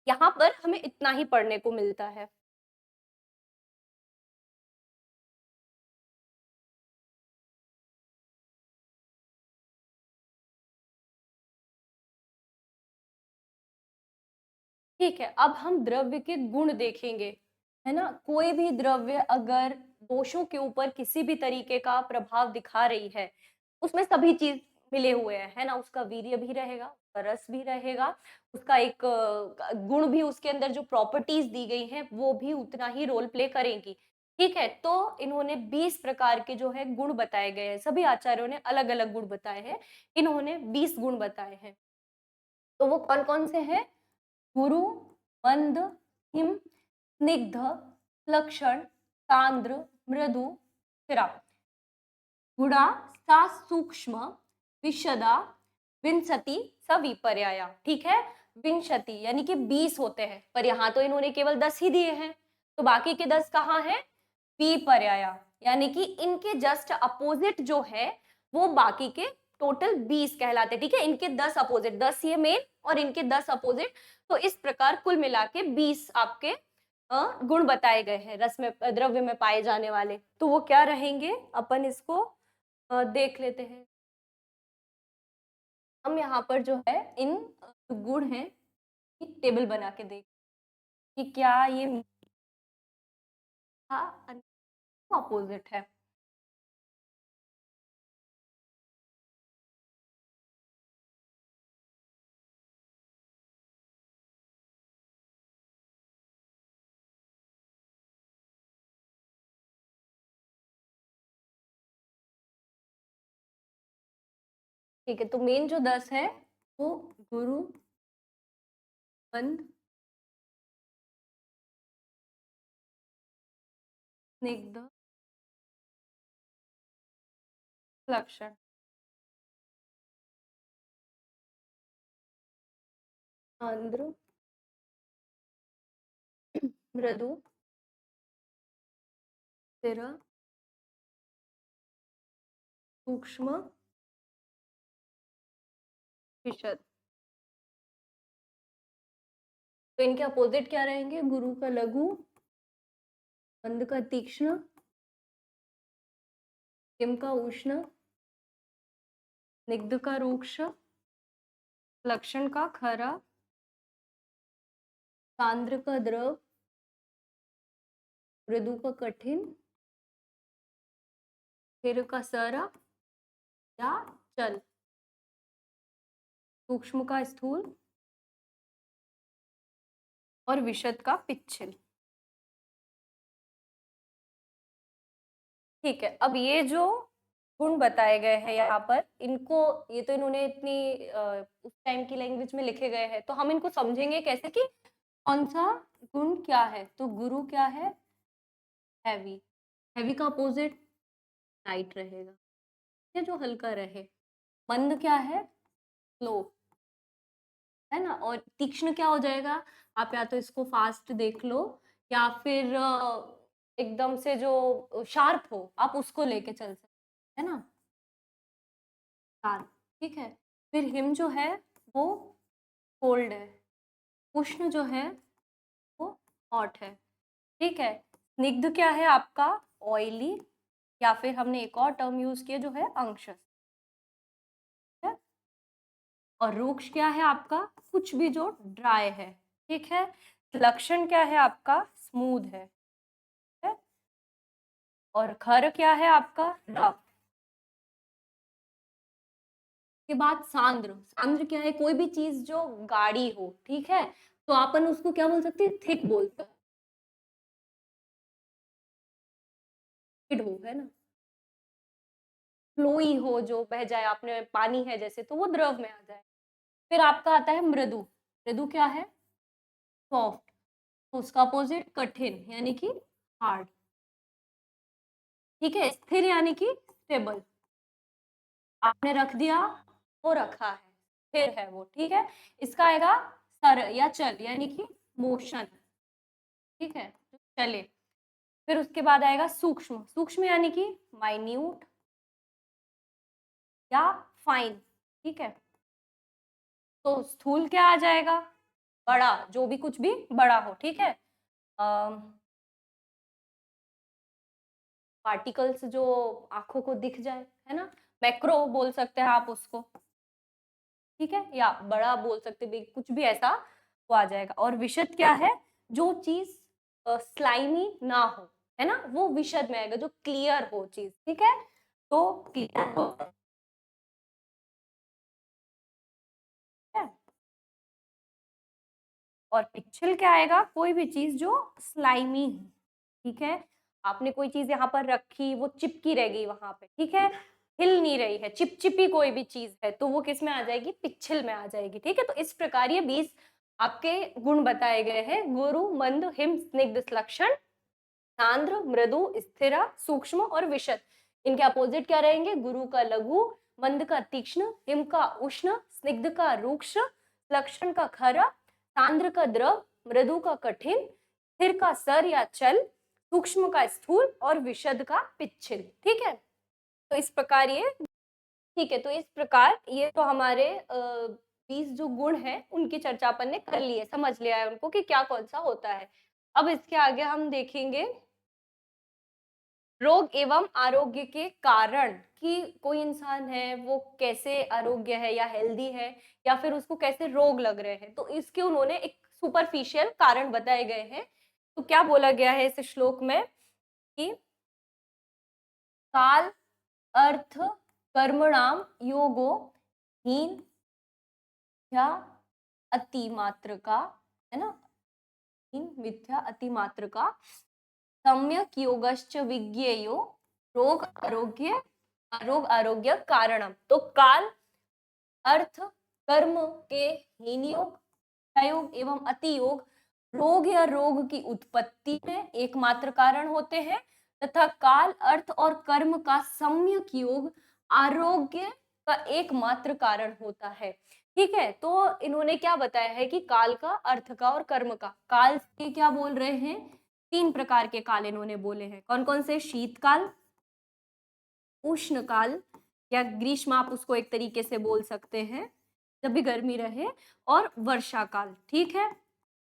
यहाँ पर हमें इतना ही पढ़ने को मिलता है। ठीक है, अब हम द्रव्य के गुण देखेंगे, है ना? कोई भी द्रव्य अगर दोषों के ऊपर किसी भी तरीके का प्रभाव दिखा रही है, उसमें सभी चीज मिले हुए हैं, है ना? उसका वीर्य भी रहेगा, उसका रस भी रहेगा, उसका एक गुण भी, उसके अंदर जो प्रॉपर्टीज दी गई हैं वो भी उतना ही रोल प्ले करेंगी, ठीक है? तो इन्होंने 20 प्रकार के जो है गुण बताए गए हैं, सभी आचार्यों ने अलग अलग गुण बताए हैं, इन्होंने 20 गुण बताए हैं। तो वो कौन कौन से हैं? गुरु, मंद, हिम, स्निग्ध, लक्षण, सांद्र, मृदु, स्थिरा। गुणा सा सूक्ष्म, विशदा, विंशति, सविपर्याया, ठीक है? विंशति यानी कि 20 होते हैं, पर यहाँ तो इन्होंने केवल 10 ही दिए हैं, तो बाकी के 10 कहाँ हैं? विपर्याया, यानी कि इनके जस्ट अपोजिट जो है वो बाकी के टोटल 20 कहलाते, ठीक है? इनके 10 अपोजिट, 10 ये मेन और इनके 10 अपोजिट, तो इस प्रकार कुल मिला के 20 आपके गुण बताए गए हैं रस में, द्रव्य में पाए जाने वाले। तो वो क्या रहेंगे? अपन इसको देख लेते हैं। हम यहाँ पर जो है इन जो गुण हैं एक टेबल बना के देख कि क्या ये मीठा अपोजिट है। ठीक है, तो मेन जो 10 है वो गुरु, मंद, स्निग्ध, लक्षण, आंद्र, मृदु, स्थिर, सूक्ष्म, विशद। तो इनके अपोजिट क्या रहेंगे? गुरु का लघु, मंद का तीक्ष्ण, हिम का उष्ण, स्निग्ध का रूक्ष, लक्षण का खरा, सांद्र का द्रव, मृदु का कठिन, स्थिर का सर या चल, सूक्ष्म का स्थूल और विशद का पिच्छल। ठीक है, अब ये जो गुण बताए गए हैं यहाँ पर, इनको, ये तो इन्होंने इतनी उस टाइम की लैंग्वेज में लिखे गए हैं, तो हम इनको समझेंगे कैसे कि कौन सा गुण क्या है। तो गुरु क्या है? हैवी। हैवी का अपोजिट लाइट रहेगा, ये जो हल्का रहे। मंद क्या है? स्लो, है ना। और तीक्ष्ण क्या हो जाएगा? आप या तो इसको फास्ट देख लो, या फिर एकदम से जो शार्प हो आप उसको लेके चल सकते, है ना, शार्प। ठीक है, फिर हिम जो है वो कोल्ड है, उष्ण जो है वो हॉट है। ठीक है, स्निग्ध क्या है आपका? ऑयली, या फिर हमने एक और टर्म यूज किया जो है अंशस है। और रूक्ष क्या है आपका? कुछ भी जो ड्राई है। ठीक है, लक्षण क्या है आपका? स्मूथ है। और खर क्या है आपका? रफ। के बाद सांद्र, सांद्र क्या है? कोई भी चीज जो गाढ़ी हो, ठीक है, तो अपन उसको क्या बोल सकते हैं? थिक बोल सकते हो, है ना। फ्लोई हो, जो बह जाए, आपने पानी है जैसे, तो वो द्रव में आ जाए। फिर आपका आता है मृदु। मृदु क्या है? सॉफ्ट। तो उसका अपोजिट कठिन, यानी कि हार्ड। ठीक है, स्थिर यानी कि स्टेबल, आपने रख दिया, वो रखा है, स्थिर है वो। ठीक है, इसका आएगा सर या चल, यानी कि मोशन। ठीक है, तो चले। फिर उसके बाद आएगा सूक्ष्म। सूक्ष्म यानी कि माइन्यूट या फाइन। ठीक है, तो स्थूल क्या आ जाएगा? बड़ा, जो भी कुछ भी बड़ा हो। ठीक है, पार्टिकल्स जो आंखों को दिख जाए, है ना, मैक्रो बोल सकते हैं आप उसको। ठीक है, या बड़ा बोल सकते भी, कुछ भी ऐसा वो आ जाएगा। और विशद क्या है? जो चीज स्लाइमी ना हो, है ना, वो विशद में आएगा, जो क्लियर हो चीज। ठीक है, तो क्लियर हो है। और पिक्चल क्या आएगा? कोई भी चीज जो स्लाइमी है। ठीक है, आपने कोई चीज यहाँ पर रखी, वो चिपकी रह गई वहां पे, ठीक है, हिल नहीं रही है, चिपचिपी कोई भी चीज है, तो वो किस में आ जाएगी? पिच्छल में आ जाएगी। ठीक है, तो इस प्रकार ये 20 आपके गुण बताए गए हैं। गुरु, मंद, हिम, स्निग्ध, लक्षण, सांद्र, मृदु, स्थिरा, सूक्ष्म और विशद। इनके अपोजिट क्या रहेंगे? गुरु का लघु, मंद का तीक्ष्ण, हिम का उष्ण, स्निग्ध का रूक्ष, लक्षण का खरा, सांद्र का द्रव, मृदु का कठिन, स्थिर का सर या चल, सूक्ष्म का स्थूल और विशद का पिच्छल। ठीक है, तो इस प्रकार ये, ठीक है, तो इस प्रकार ये तो हमारे 20 जो गुण हैं उनकी चर्चा अपन ने कर ली है, समझ लिया है उनको कि क्या कौन सा होता है। अब इसके आगे हम देखेंगे रोग एवं आरोग्य के कारण, कि कोई इंसान है वो कैसे आरोग्य है या हेल्दी है, या फिर उसको कैसे रोग लग रहे हैं, तो इसके उन्होंने एक सुपरफिशियल कारण बताए गए हैं। तो क्या बोला गया है इस श्लोक में कि काल, अर्थ, कर्मणाम योगो, हीन या अति मात्र का, है ना, हीन, मिथ्या, अति मात्र का, सम्यक योगश्च विज्ञेयो, रोग आरोग्य, रोग आरोग्य कारणम। तो काल, अर्थ, कर्म के हीन योग, योग एवं अति योग रोग या रोग की उत्पत्ति में एकमात्र कारण होते हैं, तथा काल, अर्थ और कर्म का सम्यक योग आरोग्य का एकमात्र कारण होता है। ठीक है, तो इन्होंने क्या बताया है कि काल का, अर्थ का और कर्म का। काल के क्या बोल रहे हैं? 3 प्रकार के काल इन्होंने बोले हैं। कौन कौन से? शीतकाल, उष्ण काल, या ग्रीष्म आप उसको एक तरीके से बोल सकते हैं, जब भी गर्मी रहे, और वर्षा काल। ठीक है,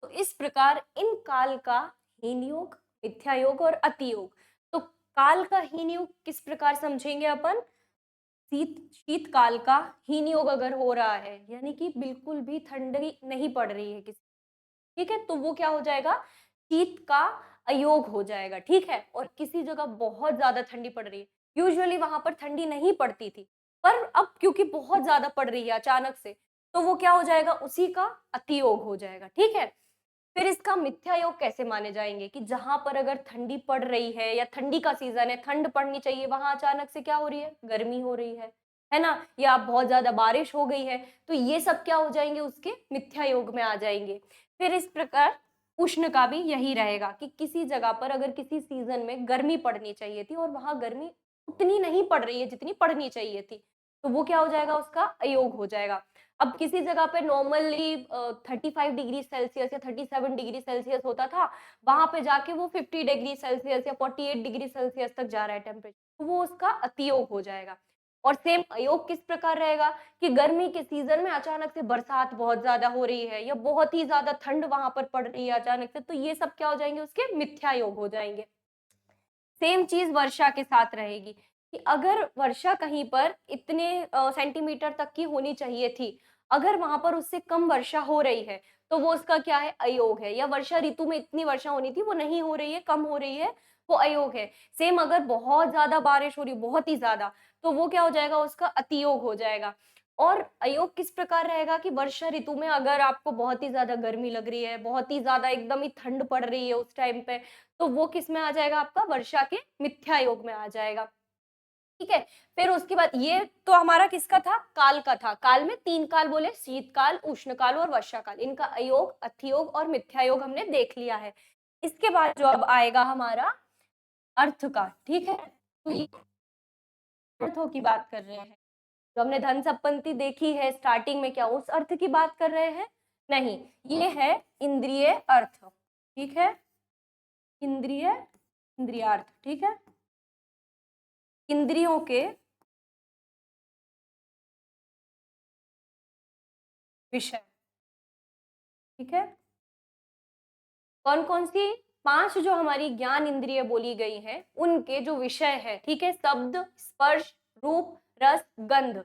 तो इस प्रकार इन काल का हीन योग, मिथ्या योग और अति योग। तो काल का हीन योग किस प्रकार समझेंगे अपन? शीतकाल का हीन योग अगर हो रहा है, यानी कि बिल्कुल भी ठंडी नहीं पड़ रही है किसी, ठीक है, तो वो क्या हो जाएगा? शीत का अयोग हो जाएगा, ठीक है? और किसी जगह बहुत ज़्यादा ठंडी पड़ रही है, यूजुअली वहाँ पर ठंडी नहीं पड़ती थी, पर अब क्योंकि बहुत ज़्यादा पड़ रही है अचानक से, तो वो क्या हो जाएगा, उसी का अतियोग हो जाएगा, ठीक है? फिर इसका मिथ्या योग कैसे माने जाएँगे कि जहाँ पर अगर ठंडी पड़ रही है या ठंडी का सीज़न है, ठंड पड़नी चाहिए, वहाँ अचानक से क्या हो रही है? गर्मी हो रही है ना? या बहुत ज़्यादा बारिश हो गई है, तो ये सब क्या हो जाएँगे, उसके मिथ्या योग में आ जाएँगे। फिर इस प्रकार उष्ण का भी यही रहेगा कि किसी जगह पर अगर किसी सीज़न में गर्मी पड़नी चाहिए थी और वहाँ गर्मी उतनी नहीं पड़ रही है जितनी पड़नी चाहिए थी, तो वो क्या हो जाएगा, उसका अयोग हो जाएगा। अब किसी जगह पे नॉर्मली 35 डिग्री सेल्सियस या 37 डिग्री सेल्सियस होता था, वहाँ पे जाके वो 50 डिग्री सेल्सियस या 48 डिग्री सेल्सियस तक जा रहा है टेम्परेचर, तो वो उसका अतियोग हो जाएगा। और सेम अयोग किस प्रकार रहेगा कि गर्मी के सीज़न में अचानक से बरसात बहुत ज़्यादा हो रही है या बहुत ही ज़्यादा ठंड वहाँ पर पड़ रही है अचानक से, तो ये सब क्या हो जाएँगे, उसके मिथ्या योग हो जाएँगे। सेम चीज़ वर्षा के साथ रहेगी कि अगर वर्षा कहीं पर इतने सेंटीमीटर तक की होनी चाहिए थी, अगर वहाँ पर उससे कम वर्षा हो रही है, तो वो उसका क्या है, अयोग है। या वर्षा ऋतु में इतनी वर्षा होनी थी, वो नहीं हो रही है, कम हो रही है, वो अयोग है। सेम अगर बहुत ज़्यादा बारिश हो रही है, बहुत ही ज़्यादा, तो वो क्या हो जाएगा, उसका अतियोग हो जाएगा। और अयोग किस प्रकार रहेगा कि वर्षा ऋतु में अगर आपको बहुत ही ज़्यादा गर्मी लग रही है, बहुत ही ज़्यादा एकदम ही ठंड पड़ रही है उस टाइम पे, तो वो किसमें आ जाएगा, आपका वर्षा के मिथ्या योग में आ जाएगा, ठीक है? फिर उसके बाद ये तो हमारा किसका था? काल का था। काल में 3 काल बोले, शीतकाल, उष्णकाल और वर्षाकाल। इनका अयोग, अतियोग और मिथ्या योग हमने देख लिया है। इसके बाद जो अब आएगा हमारा अर्थ का, ठीक है? तो ये अर्थों की बात कर रहे हैं। जो हमने धन संपत्ति देखी है स्टार्टिंग में, क्या उस अर्थ की बात कर रहे हैं? नहीं, ये है इंद्रिय अर्थ, ठीक है? इंद्रिय इंद्रियार्थ, ठीक है? इंद्रियों के विषय, ठीक है? कौन-कौन सी? 5 जो हमारी ज्ञान इंद्रिय बोली गई हैं, उनके जो विषय है, ठीक है? शब्द, स्पर्श, रूप, रस, गंध।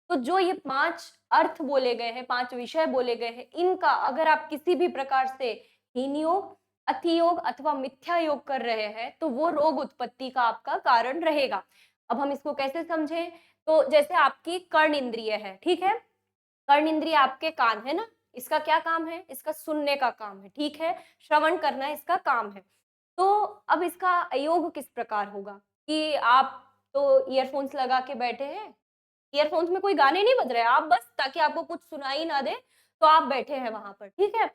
तो जो ये 5 अर्थ बोले गए हैं, 5 विषय बोले गए हैं, इनका अगर आप किसी भी प्रकार से हीन योग, अतियोग अथवा मिथ्या योग कर रहे हैं, तो वो रोग उत्पत्ति का आपका कारण रहेगा। अब हम इसको कैसे समझें? तो जैसे आपकी कर्ण इंद्रिय है, ठीक है? कर्ण इंद्रिय आपके कान है ना, इसका क्या काम है? इसका सुनने का काम है, ठीक है? श्रवण करना इसका काम है। तो अब इसका अयोग किस प्रकार होगा कि आप तो ईयरफ़ोन्स लगा के बैठे हैं, ईयरफ़ोन्स में कोई गाने नहीं बज रहे हैं, आप बस ताकि आपको कुछ सुनाई ना दे, तो आप बैठे हैं वहाँ पर, ठीक है?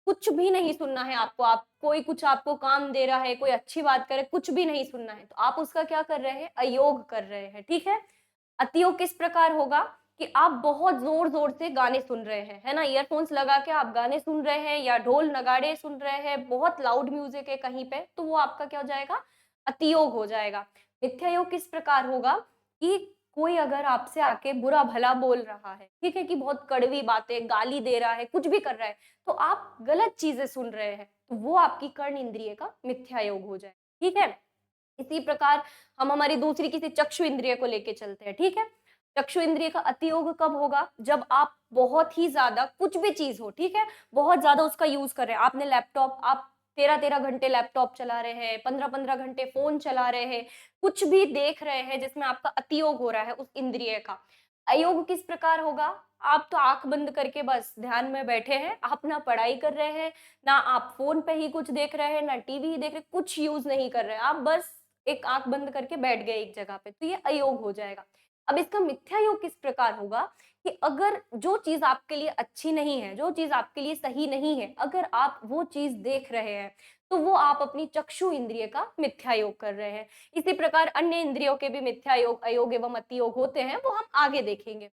कुछ भी नहीं सुनना है आपको, आप कोई कुछ आपको काम दे रहा है, कोई अच्छी बात करे, कुछ भी नहीं सुनना है, तो आप उसका क्या कर रहे हैं? अयोग कर रहे हैं, ठीक है? अतियोग किस प्रकार होगा कि आप बहुत ज़ोर-ज़ोर से गाने सुन रहे हैं, है ना? ईयरफ़ोन्स लगा के आप गाने सुन रहे हैं या ढोल नगाड़े सुन रहे हैं, बहुत लाउड म्यूज़िक है कहीं पे, तो वो आपका क्या हो जाएगा? अतियोग हो जाएगा। मिथ्या योग किस प्रकार होगा कि कोई अगर आपसे आके बुरा-भला बोल रहा है, ठीक है? कि बहुत कड़वी बातें, गाली दे रहा है, कुछ भी कर रहा है, तो आप गलत चीज़ें सुन रहे हैं, तो वो आपकी कर्ण इंद्रिय का मिथ्या योग हो जाए, ठीक है? इसी प्रकार हम हमारी दूसरी किसी चक्षु इंद्रिय को लेके चलते हैं, ठीक है? चक्षु इंद्रिय का अतियोग कब होगा? जब आप बहुत ही ज़्यादा कुछ भी चीज़ हो, ठीक है? बहुत ज़्यादा उसका यूज़ कर रहे हैं। आपने लैपटॉप आप 13-13 घंटे लैपटॉप चला रहे हैं, 15-15 घंटे फ़ोन चला रहे हैं, कुछ भी देख रहे हैं जिसमें आपका अतियोग हो रहा है उस इंद्रिय का। अयोग किस प्रकार होगा? आप तो आँख बंद करके बस ध्यान में बैठे हैं, आप ना पढ़ाई कर रहे हैं, ना आप फ़ोन पे ही कुछ देख रहे हैं, ना टीवी ही देख रहे हैं, कुछ यूज़ नहीं कर रहे हैं। आप बस एक आँख बंद करके बैठ गए एक जगह पे, तो ये अयोग हो जाएगा। अब इसका मिथ्या योग किस प्रकार होगा कि अगर जो चीज़ आपके लिए अच्छी नहीं है, जो चीज़ आपके लिए सही नहीं है, अगर आप वो चीज़ देख रहे हैं, तो वो आप अपनी चक्षु इंद्रिय का मिथ्या योग कर रहे हैं। इसी प्रकार अन्य इंद्रियों के भी मिथ्या योग, अयोग एवं अतियोग होते हैं, वो हम आगे देखेंगे।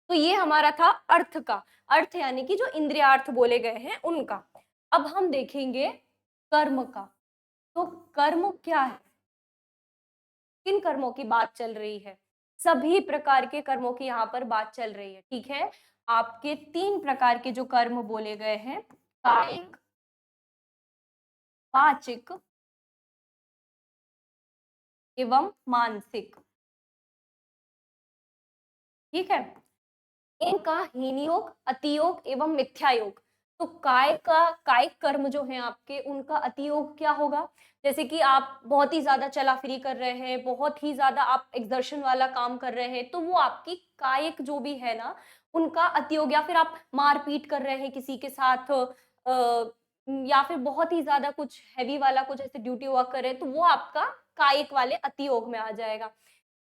तो ये हमारा था अर्थ का, अर्थ यानी कि जो इंद्रियार्थ बोले गए हैं उनका। अब हम देखेंगे कर्म का। तो कर्म क्या है? किन कर्मों की बात चल रही है? सभी प्रकार के कर्मों की यहाँ पर बात चल रही है, ठीक है? आपके 3 प्रकार के जो कर्म बोले गए हैं, कायिक, वाचिक एवं मानसिक, ठीक है? इनका हीन योग, अति योग एवं मिथ्या योग तो कायिक कर्म जो हैं आपके, उनका अतियोग क्या होगा? जैसे कि आप बहुत ही ज़्यादा चला-फिरी कर रहे हैं, बहुत ही ज़्यादा आप एक्सर्शन वाला काम कर रहे हैं, तो वो आपकी कायिक जो भी है ना, उनका अतियोग, या फिर आप मार-पीट कर रहे हैं किसी के साथ, या फिर बहुत ही ज़्यादा कुछ हेवी वाला कुछ ऐसे ड्यूटी वर्क कर रहे हैं, तो वो आपका कायिक वाले अतियोग में आ जाएगा।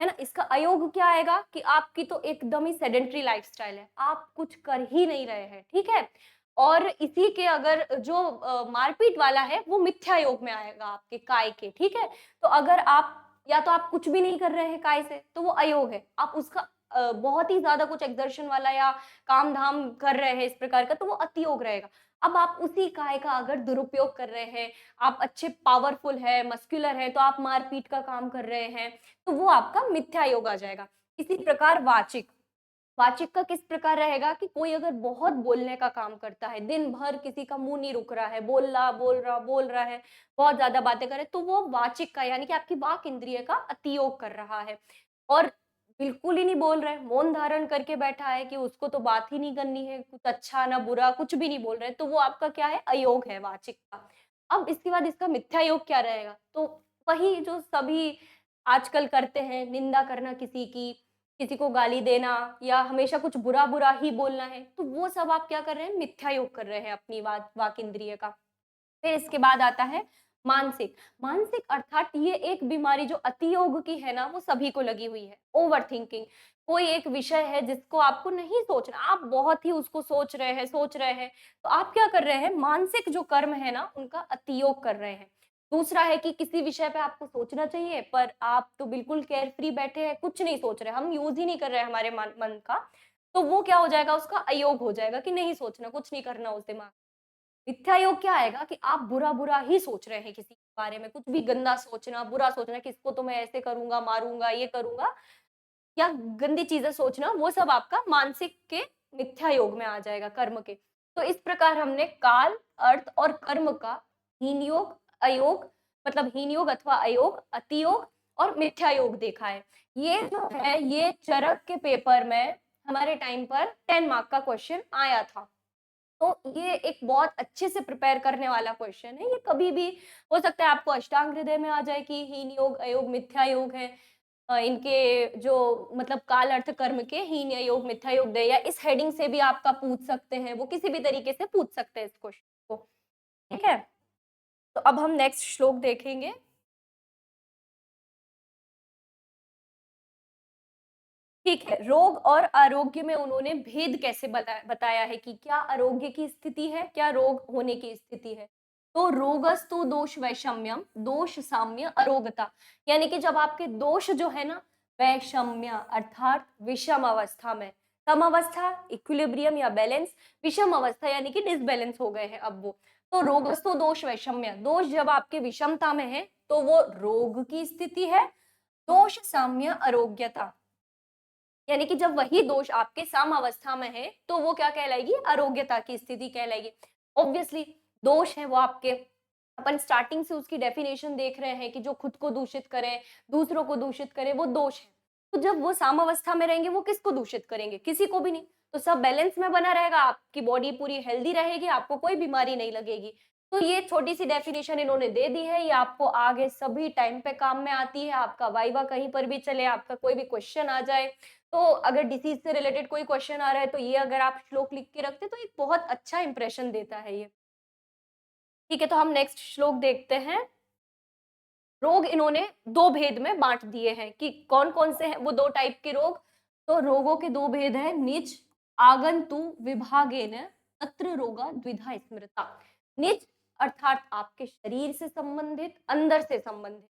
है ना? इसका अयोग क्या आएगा कि आपकी तो एकदम ही सेडेंटरी लाइफ़स्टाइल है, आप कुछ कर ही नहीं रहे हैं, ठीक है? और इसी के अगर जो मारपीट वाला है, वो मिथ्या योग में आएगा आपके काय के, ठीक है? तो अगर आप या तो आप कुछ भी नहीं कर रहे हैं काय से, तो वो अयोग है। आप उसका बहुत ही ज़्यादा कुछ एक्सर्शन वाला या काम-धाम कर रहे हैं इस प्रकार का, तो वो अतियोग रहेगा। अब आप उसी काय का अगर दुरुपयोग कर रहे हैं, आप अच्छे पावरफुल हैं, मस्कुलर हैं, तो आप मारपीट का काम कर रहे हैं, तो वो आपका मिथ्या योग आ जाएगा। इसी प्रकार वाचिक, वाचिक का किस प्रकार रहेगा कि कोई अगर बहुत बोलने का काम करता है, दिन भर किसी का मुँह नहीं रुक रहा है, बोल रहा है, बहुत ज़्यादा बातें कर रहा है, तो वो वाचिक का यानी कि आपकी वाक इंद्रिय का अतियोग कर रहा है। और बिल्कुल ही नहीं बोल रहा है, मौन धारण करके बैठा है कि उसको तो बात ही नहीं करनी है, कुछ अच्छा ना बुरा, कुछ भी नहीं बोल रहे, तो वो आपका क्या है? अयोग है वाचिक का। अब इसके बाद इसका मिथ्या योग क्या रहेगा? तो वही जो सभी आजकल करते हैं, निंदा करना किसी की, किसी को गाली देना या हमेशा कुछ बुरा-बुरा ही बोलना है, तो वो सब आप क्या कर रहे हैं? मिथ्या योग कर रहे हैं अपनी वाक इंद्रिय का। फिर इसके बाद आता है मानसिक। मानसिक अर्थात ये एक बीमारी जो अतियोग की है ना, वो सभी को लगी हुई है। ओवरथिंकिंग, कोई एक विषय है जिसको आपको नहीं सोचना, आप बहुत ही उसको सोच रहे हैं, तो आप क्या कर रहे हैं? मानसिक जो कर्म है ना, उनका अतियोग कर रहे हैं। दूसरा है कि किसी विषय पे आपको सोचना चाहिए, पर आप तो बिल्कुल केयर फ्री बैठे हैं, कुछ नहीं सोच रहे, हम यूज़ ही नहीं कर रहे हैं हमारे मन का, तो वो क्या हो जाएगा? उसका अयोग हो जाएगा कि नहीं सोचना, कुछ नहीं करना उस दिमाग। मिथ्या योग क्या आएगा कि आप बुरा-बुरा ही सोच रहे हैं किसी के बारे में, कुछ भी गंदा सोचना, बुरा सोचना कि इसको तो मैं ऐसे करूँगा, मारूँगा, ये करूँगा या गंदी चीज़ें सोचना, वो सब आपका मानसिक के मिथ्या योग में आ जाएगा कर्म के। तो इस प्रकार हमने काल, अर्थ और कर्म का हीन योग, अयोग मतलब हीन योग अथवा अयोग, अतियोग और मिथ्या योग देखा है। ये जो है, ये चरक के पेपर में हमारे टाइम पर 10 मार्क का क्वेश्चन आया था। तो ये एक बहुत अच्छे से प्रिपेयर करने वाला क्वेश्चन है। ये कभी भी हो सकता है आपको अष्टांग हृदय में आ जाए कि हीन योग, अयोग, मिथ्या योग है। इनके जो मतलब काल, अर्थ, कर्म के हीन या योग, मिथ्या योग दे, या इस हेडिंग से भी आपका पूछ सकते हैं। वो किसी भी तरीके से पूछ सकते हैं इस क्वेश्चन को। ठीक है? तो अब हम नेक्स्ट श्लोक देखेंगे। ठीक है, रोग और आरोग्य में उन्होंने भेद कैसे बताया है कि क्या आरोग्य की स्थिति है, क्या रोग होने की स्थिति है। तो रोगस्तु दोष वैषम्यम, दोष साम्य अरोगता, यानी कि जब आपके दोष जो है ना, वैषम्य अर्थात विषम अवस्था में, सम अवस्था इक्विलिब्रियम या बैलेंस, विषम अवस्था यानी कि डिसबैलेंस हो गए हैं अब वो। तो रोगस्तु दोष वैषम्य, दोष जब आपके विषमता में है तो वो रोग की स्थिति है। दोष साम्य आरोग्यता, यानी कि जब वही दोष आपके सामावस्था में है, तो वो क्या कहलाएगी? अरोग्यता की स्थिति कहलाएगी। ऑब्वियसली दोष है वो आपके, अपन स्टार्टिंग से उसकी डेफिनेशन देख रहे हैं कि जो खुद को दूषित करे, दूसरों को दूषित करे, वो दोष है। तो जब वो सामावस्था में रहेंगे, वो किसको दूषित करेंगे? किसी को भी नहीं। तो सब बैलेंस में बना रहेगा, आपकी बॉडी पूरी हेल्दी रहेगी, आपको कोई बीमारी नहीं लगेगी। तो ये छोटी-सी डेफिनेशन इन्होंने दे दी है, ये आपको आगे सभी टाइम पे काम में आती है। आपका वाइवा कहीं पर भी चले, आपका कोई भी क्वेश्चन आ जाए, तो अगर डिसीज से रिलेटेड कोई क्वेश्चन आ रहा है, तो ये अगर आप श्लोक लिख के रखते, तो एक बहुत अच्छा इंप्रेशन देता है ये। ठीक है, तो हम नेक्स्ट श्लोक देखते हैं। रोग इन्होंने 2 भेद में बाँट दिए हैं कि कौन-कौन से हैं वो 2 टाइप के रोग। तो रोगों के 2 भेद हैं, निज आगंतु विभागेन तत्र रोगा द्विधा स्मृता। निज अर्थात आपके शरीर से संबंधित, अंदर से संबंधित,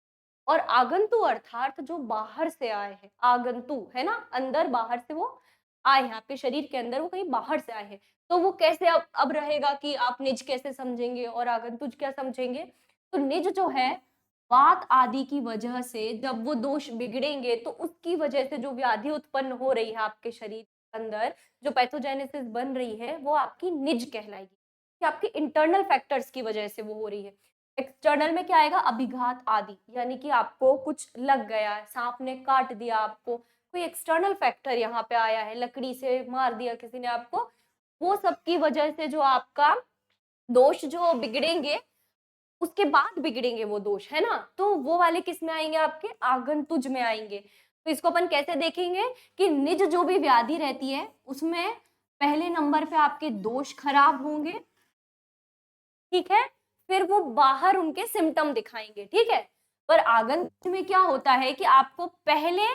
और आगंतु अर्थात जो बाहर से आए हैं। आगंतु है ना, अंदर बाहर से वो आए हैं, आपके शरीर के अंदर वो कहीं बाहर से आए हैं। तो वो कैसे अब रहेगा कि आप निज कैसे समझेंगे और आगंतुज क्या समझेंगे? तो निज जो है, वात आदि की वजह से जब वो दोष बिगड़ेंगे, तो उसकी वजह से जो व्याधि उत्पन्न हो रही है आपके शरीर के अंदर, जो पैथोजेनेसिस बन रही है, वो आपकी निज कहलाएगी, कि आपके इंटरनल फैक्टर्स की वजह से वो हो रही है। एक्सटर्नल में क्या आएगा? अभिघात आदि, यानी कि आपको कुछ लग गया, सांप ने काट दिया आपको, कोई एक्सटर्नल फैक्टर यहाँ पे आया है, लकड़ी से मार दिया किसी ने आपको, वो सब की वजह से जो आपका दोष जो बिगड़ेंगे, उसके बाद बिगड़ेंगे वो दोष, है ना? तो वो वाले किस में आएँगे आपके? आगंतुज में आएँगे। तो इसको अपन कैसे देखेंगे कि निज जो भी व्याधि रहती है, उसमें पहले नंबर पे आपके दोष खराब होंगे, ठीक है? फिर वो बाहर उनके सिम्पटम दिखाएँगे, ठीक है? पर आगंतुक में क्या होता है कि आपको पहले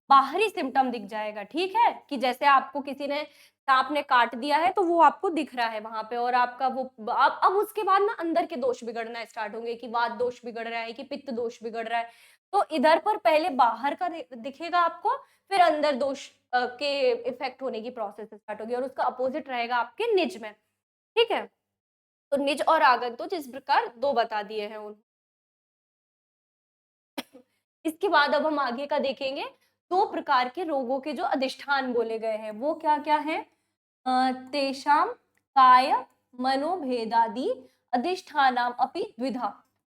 बाहरी सिम्पटम दिख जाएगा, ठीक है? कि जैसे आपको किसी ने सांप ने काट दिया है, तो वो आपको दिख रहा है वहाँ पे और आपका वो अब उसके बाद ना अंदर के दोष बिगड़ना स्टार्ट होंगे कि वात दोष बिगड़ रहा है, कि पित्त दोष बिगड़ रहा है। तो इधर पर पहले बाहर का दिखेगा आपको, फिर अंदर दोष के इफ़ेक्ट होने की प्रोसेस स्टार्ट होगी और उसका अपोज़िट रहेगा आपके निज में, ठीक है? तो निज और आगंतुक इस प्रकार 2 बता दिए हैं उन इसके बाद अब हम आगे का देखेंगे, 2 प्रकार के रोगों के जो अधिष्ठान बोले गए हैं, वो क्या-क्या हैं? तेषां काय मनोभेदादि अधिष्ठानाम अपि द्विधा।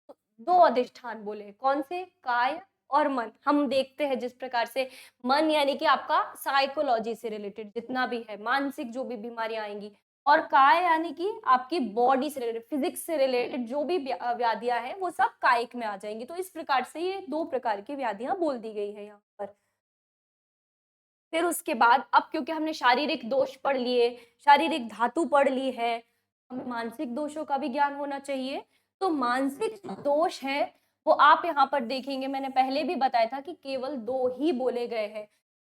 तो 2 अधिष्ठान बोले, कौन से? काय और मन। हम देखते हैं जिस प्रकार से मन यानी कि आपका साइकोलॉजी से रिलेटेड जितना भी है, मानसिक जो भी बीमारियाँ आएँगी और काय यानी कि आपकी बॉडी से रिलेटेड, फिज़िक्स से रिलेटेड जो भी व्याधियाँ हैं, वो सब कायिक में आ जाएँगी। तो इस प्रकार से ये 2 प्रकार की व्याधियाँ बोल दी गई है यहाँ पर। फिर उसके बाद अब क्योंकि हमने शारीरिक दोष पढ़ लिए, शारीरिक धातु पढ़ ली है, हमें मानसिक दोषों का भी ज्ञान होना चाहिए। तो मानसिक जो दोष है, वो आप यहाँ पर देखेंगे मैंने पहले भी बताया था कि केवल 2 ही बोले गए हैं।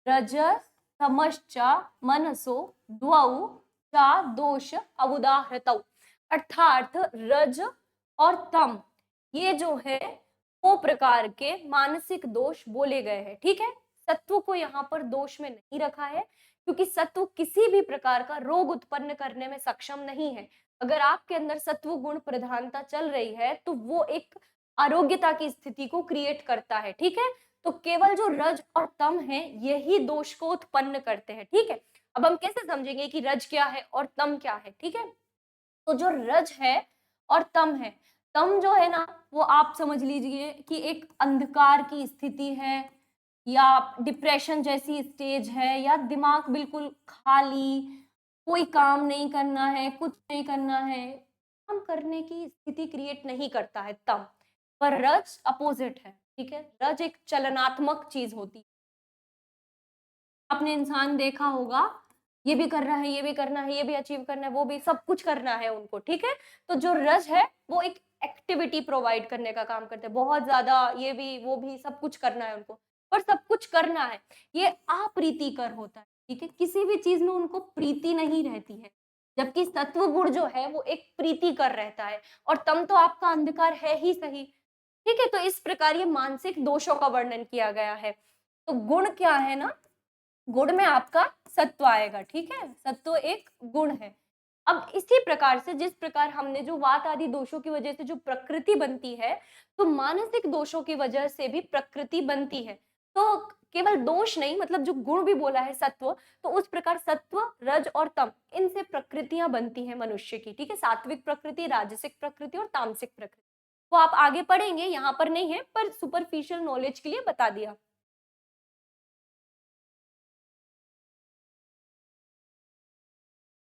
रजस तमश्च मनसो द्वौ च दोष अवुदाहृतौ। अर्थात रज और तम ये जो है, वो प्रकार के मानसिक दोष बोले गए हैं, ठीक है? सत्व को यहाँ पर दोष में नहीं रखा है क्योंकि सत्व किसी भी प्रकार का रोग उत्पन्न करने में सक्षम नहीं है। अगर आपके अंदर सत्व गुण प्रधानता चल रही है तो वो एक आरोग्यता की स्थिति को क्रिएट करता है, ठीक है? तो केवल जो रज और तम है यही दोष को उत्पन्न करते हैं, ठीक है? अब हम कैसे समझेंगे कि रज क्या है और तम क्या है, ठीक है? तो जो रज है और तम है, तम जो है ना वो आप समझ लीजिए कि एक अंधकार की स्थिति है या डिप्रेशन जैसी स्टेज है या दिमाग बिल्कुल खाली, कोई काम नहीं करना है, कुछ नहीं करना है, काम करने की स्थिति क्रिएट नहीं करता है तम। पर रज अपोजिट है, ठीक है? रज एक चलनात्मक चीज होती है। आपने इंसान देखा होगा, ये भी करना है, ये भी करना है, ये भी अचीव करना है, वो भी सब कुछ करना है उनको, ठीक है? तो जो रज है, वो एक एक्टिविटी प्रोवाइड करने का काम करते हैं। बहुत ज़्यादा ये भी, वो भी सब कुछ करना है उनको, पर सब कुछ करना है, ये अप्रीतिकर होता है, ठीक है? किसी भी चीज़ में उनको प्रीति नहीं रहती है, जबकि सत्व गुण जो है, वो एक प्रीतिकर रहता है और तम तो आपका अंधकार है ही सही, ठीक है? तो इस प्रकार ये मानसिक दोषों का वर्णन किया गया है। तो गुण क्या है ना, गुण में आपका सत्व आएगा, ठीक है? सत्व एक गुण है। अब इसी प्रकार से जिस प्रकार हमने जो वात आदि दोषों की वजह से जो प्रकृति बनती है, तो मानसिक दोषों की वजह से भी प्रकृति बनती है। तो केवल दोष नहीं, मतलब जो गुण भी बोला है सत्व, तो उस प्रकार सत्व, रज और तम इनसे प्रकृतियां बनती हैं मनुष्य की, ठीक है? सात्विक प्रकृति, राजसिक प्रकृति और तामसिक प्रकृति। वो आप आगे पढ़ेंगे, यहाँ पर नहीं है, पर सुपरफिशियल नॉलेज के लिए बता दिया।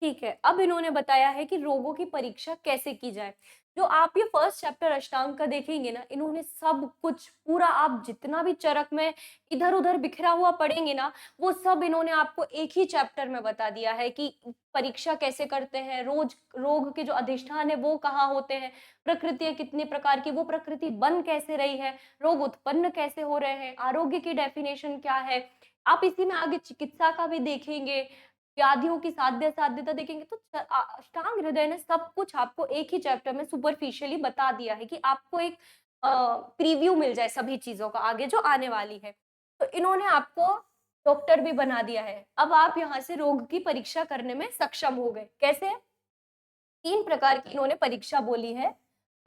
ठीक है, अब इन्होंने बताया है कि रोगों की परीक्षा कैसे की जाए। जो आप ये फर्स्ट चैप्टर अष्टांग का देखेंगे ना, इन्होंने सब कुछ पूरा आप जितना भी चरक में इधर-उधर बिखरा हुआ पढ़ेंगे ना, वो सब इन्होंने आपको एक ही चैप्टर में बता दिया है कि परीक्षा कैसे करते हैं, रोज रोग के जो अधिष्ठान है वो कहाँ होते हैं, प्रकृतियाँ कितने प्रकार की, वो प्रकृति बन कैसे रही है, रोग उत्पन्न कैसे हो रहे हैं, आरोग्य की डेफिनेशन क्या है। आप इसी में आगे चिकित्सा का भी देखेंगे, व्याधियों की साध्य-साध्यता देखेंगे तो अष्टांग हृदय ने सब कुछ आपको एक ही चैप्टर में सुपरफिशियली बता दिया है कि आपको एक प्रीव्यू मिल जाए सभी चीज़ों का आगे जो आने वाली है। तो इन्होंने आपको डॉक्टर भी बना दिया है। अब आप यहाँ से रोग की परीक्षा करने में सक्षम हो गए। कैसे? 3 प्रकार की इन्होंने परीक्षा बोली है।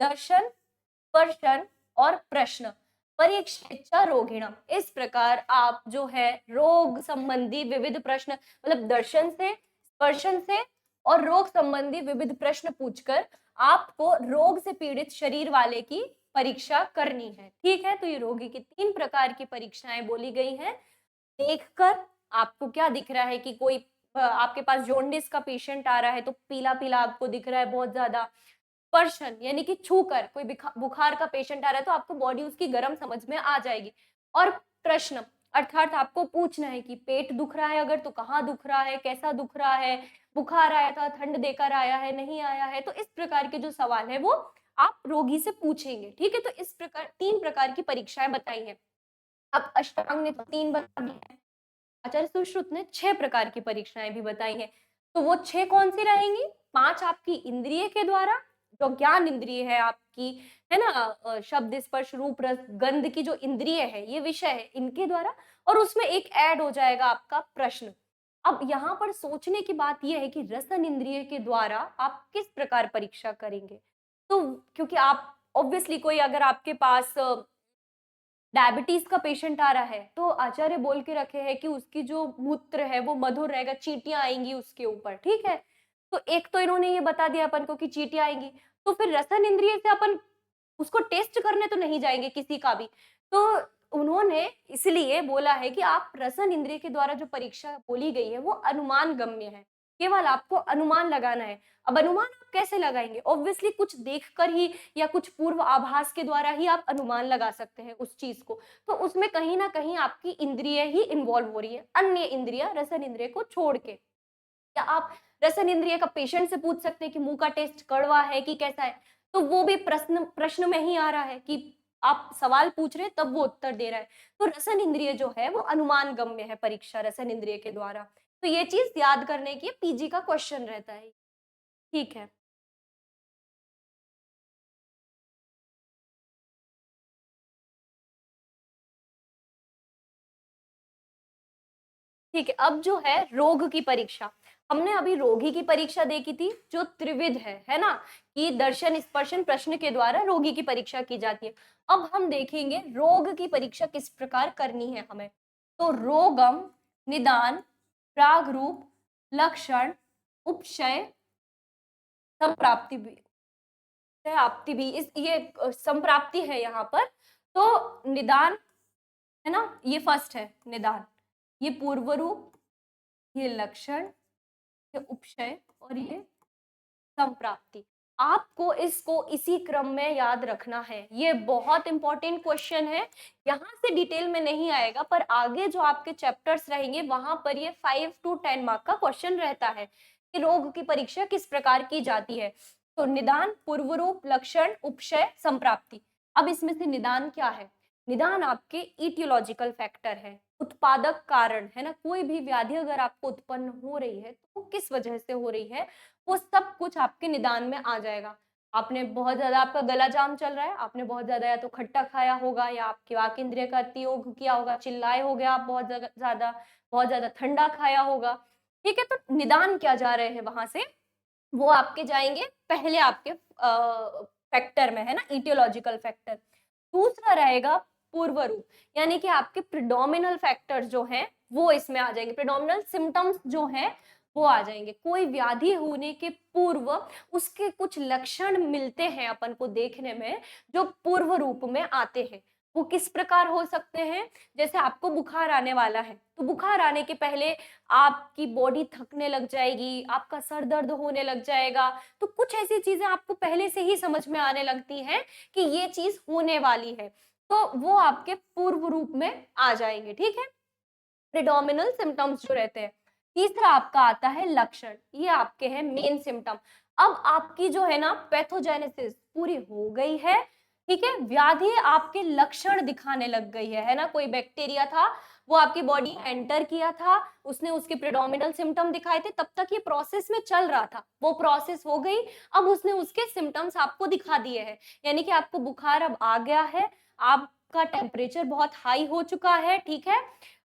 दर्शन, स्पर्शन और प्रश्न। परीक्षेच्छ रोगिणम। इस प्रकार आप जो है रोग संबंधी विविध प्रश्न, मतलब दर्शन से, स्पर्शन से और रोग संबंधी विविध प्रश्न पूछकर आपको रोग से पीड़ित शरीर वाले की परीक्षा करनी है, ठीक है? तो ये रोगी की 3 प्रकार की परीक्षाएं बोली गई हैं। देखकर आपको क्या दिख रहा है कि कोई आपके पास जॉन्डिस का पेशेंट आ रहा है तो पीला-पीला आपको दिख रहा है बहुत ज़्यादा। स्पर्शन यानी कि छूकर, कोई बुखार का पेशेंट आ रहा है तो आपको बॉडी उसकी गर्म समझ में आ जाएगी। और प्रश्न अर्थात आपको पूछना है कि पेट दुख रहा है अगर तो कहाँ दुख रहा है, कैसा दुख रहा है, बुखार आया था, ठंड देकर आया है, नहीं आया है, तो इस प्रकार के जो सवाल है वो आप रोगी से पूछेंगे। ठीक है, तो इस प्रकार 3 प्रकार की परीक्षाएं बताई हैं। अब अष्टांग ने तो 3 बता दी है, आचार्य सुश्रुत ने 6 प्रकार की परीक्षाएं भी बताई हैं। तो वो 6 कौन सी रहेंगी? 5 आपकी इंद्रिय के द्वारा, जो ज्ञान इंद्रिय है आपकी, है ना, शब्द स्पर्श रूप रस गंध की जो इंद्रिय है, ये विषय है, इनके द्वारा, और उसमें एक ऐड हो जाएगा आपका प्रश्न। अब यहाँ पर सोचने की बात यह है कि रसन इंद्रिय के द्वारा आप किस प्रकार परीक्षा करेंगे। तो क्योंकि आप ऑब्वियसली कोई अगर आपके पास डायबिटीज का पेशेंट आ रहा है तो आचार्य बोल के रखे हैं कि उसकी जो मूत्र है वो मधुर रहेगा, चींटियां आएंगी उसके ऊपर। ठीक है, तो एक तो इन्होंने ये बता दिया अपन को कि चींटियां आएंगी, तो फिर रसन इंद्रिय से अपन उसको टेस्ट करने तो नहीं जाएंगे किसी का भी। तो उन्होंने इसलिए बोला है कि आप रसन इंद्रिय के द्वारा जो परीक्षा बोली गई है वो अनुमान गम्य है, केवल आपको अनुमान लगाना है। अब अनुमान आप कैसे लगाएंगे? ऑब्वियसली कुछ देखकर ही या कुछ पूर्व आभास के द्वारा ही आप अनुमान लगा सकते हैं उस चीज को। तो उसमें कहीं ना कहीं आपकी इंद्रिय ही इन्वॉल्व हो रही है, अन्य इंद्रिया रसन इंद्रिय को छोड़ के। या आप रसन इंद्रिय का पेशेंट से पूछ सकते हैं कि मुंह का टेस्ट कड़वा है कि कैसा है, तो वो भी प्रश्न प्रश्न में ही आ रहा है कि आप सवाल पूछ रहे हैं तब वो उत्तर दे रहा है। तो रसन इंद्रिय जो है वो अनुमान गम्य है परीक्षा रसन इंद्रिय के द्वारा। तो ये चीज याद करने की पीजी का क्वेश्चन रहता है। ठीक है। ठीक है, अब जो है रोग की परीक्षा, हमने अभी रोगी की परीक्षा देखी थी जो त्रिविध है ना, कि दर्शन स्पर्शन प्रश्न के द्वारा रोगी की परीक्षा की जाती है। अब हम देखेंगे रोग की परीक्षा किस प्रकार करनी है हमें। तो रोगम, निदान, प्रागरूप, लक्षण, उपशय, संप्राप्ति भी, प्राप्ति भी, इस ये संप्राप्ति है यहाँ पर। तो निदान है ना, ये फर्स्ट है निदान, ये पूर्व रूप, ये लक्षण, ये उपशय और ये संप्राप्ति। आपको इसको इसी क्रम में याद रखना है, ये बहुत इंपॉर्टेंट क्वेश्चन है। यहाँ से डिटेल में नहीं आएगा पर आगे जो आपके चैप्टर्स रहेंगे वहां पर ये 5 to 10 मार्क का क्वेश्चन रहता है कि रोग की परीक्षा किस प्रकार की जाती है। तो निदान, पूर्व रूप, लक्षण, उपशय, संप्राप्ति। अब इसमें से निदान क्या है? निदान आपके इटियोलॉजिकल फैक्टर है, उत्पादक कारण है ना, कोई भी व्याधि अगर आपको उत्पन्न हो रही है तो वो किस वजह से हो रही है, वो सब कुछ आपके निदान में आ जाएगा। आपने बहुत ज्यादा, आपका गला जाम चल रहा है, आपने बहुत ज्यादा या तो खट्टा खाया होगा या आपकी वाक इंद्रिय का अतियोग किया होगा, चिल्लाए हो गया आप बहुत ज्यादा ठंडा खाया होगा। ठीक है, तो निदान क्या जा रहे हैं वहां से, वो आपके जाएंगे पहले आपके फैक्टर में, है ना, इटियोलॉजिकल फैक्टर। दूसरा रहेगा पूर्व रूप, यानी कि आपके प्रिडोमिनल फैक्टर्स जो हैं वो इसमें आ जाएंगे, प्रिडोमिनल सिम्टम्स जो हैं वो आ जाएंगे। कोई व्याधि होने के पूर्व उसके कुछ लक्षण मिलते हैं अपन को देखने में जो पूर्व रूप में आते हैं। वो किस प्रकार हो सकते हैं? जैसे आपको बुखार आने वाला है तो बुखार आने के पहले आपकी बॉडी थकने लग जाएगी, आपका सर दर्द होने लग जाएगा, तो कुछ ऐसी चीजें आपको पहले से ही समझ में आने लगती हैं कि ये चीज होने वाली है, तो वो आपके पूर्व रूप में आ जाएंगे। ठीक है, प्रिडोमिनल सिम्टम्स जो रहते हैं। तीसरा आपका आता है लक्षण, ये आपके हैं मेन सिम्टम। अब आपकी जो है ना पैथोजेनेसिस पूरी हो गई है, ठीक है, व्याधि आपके लक्षण दिखाने लग गई है ना, कोई बैक्टीरिया था वो आपकी बॉडी एंटर किया था, उसने उसके प्रिडोमिनल सिम्टम दिखाए थे, तब तक ये प्रोसेस में चल रहा था, वो प्रोसेस हो गई, अब उसने उसके सिम्टम्स आपको दिखा दिए हैं, यानी कि आपको बुखार अब आ गया है, आपका टेम्परेचर बहुत हाई हो चुका है, ठीक है,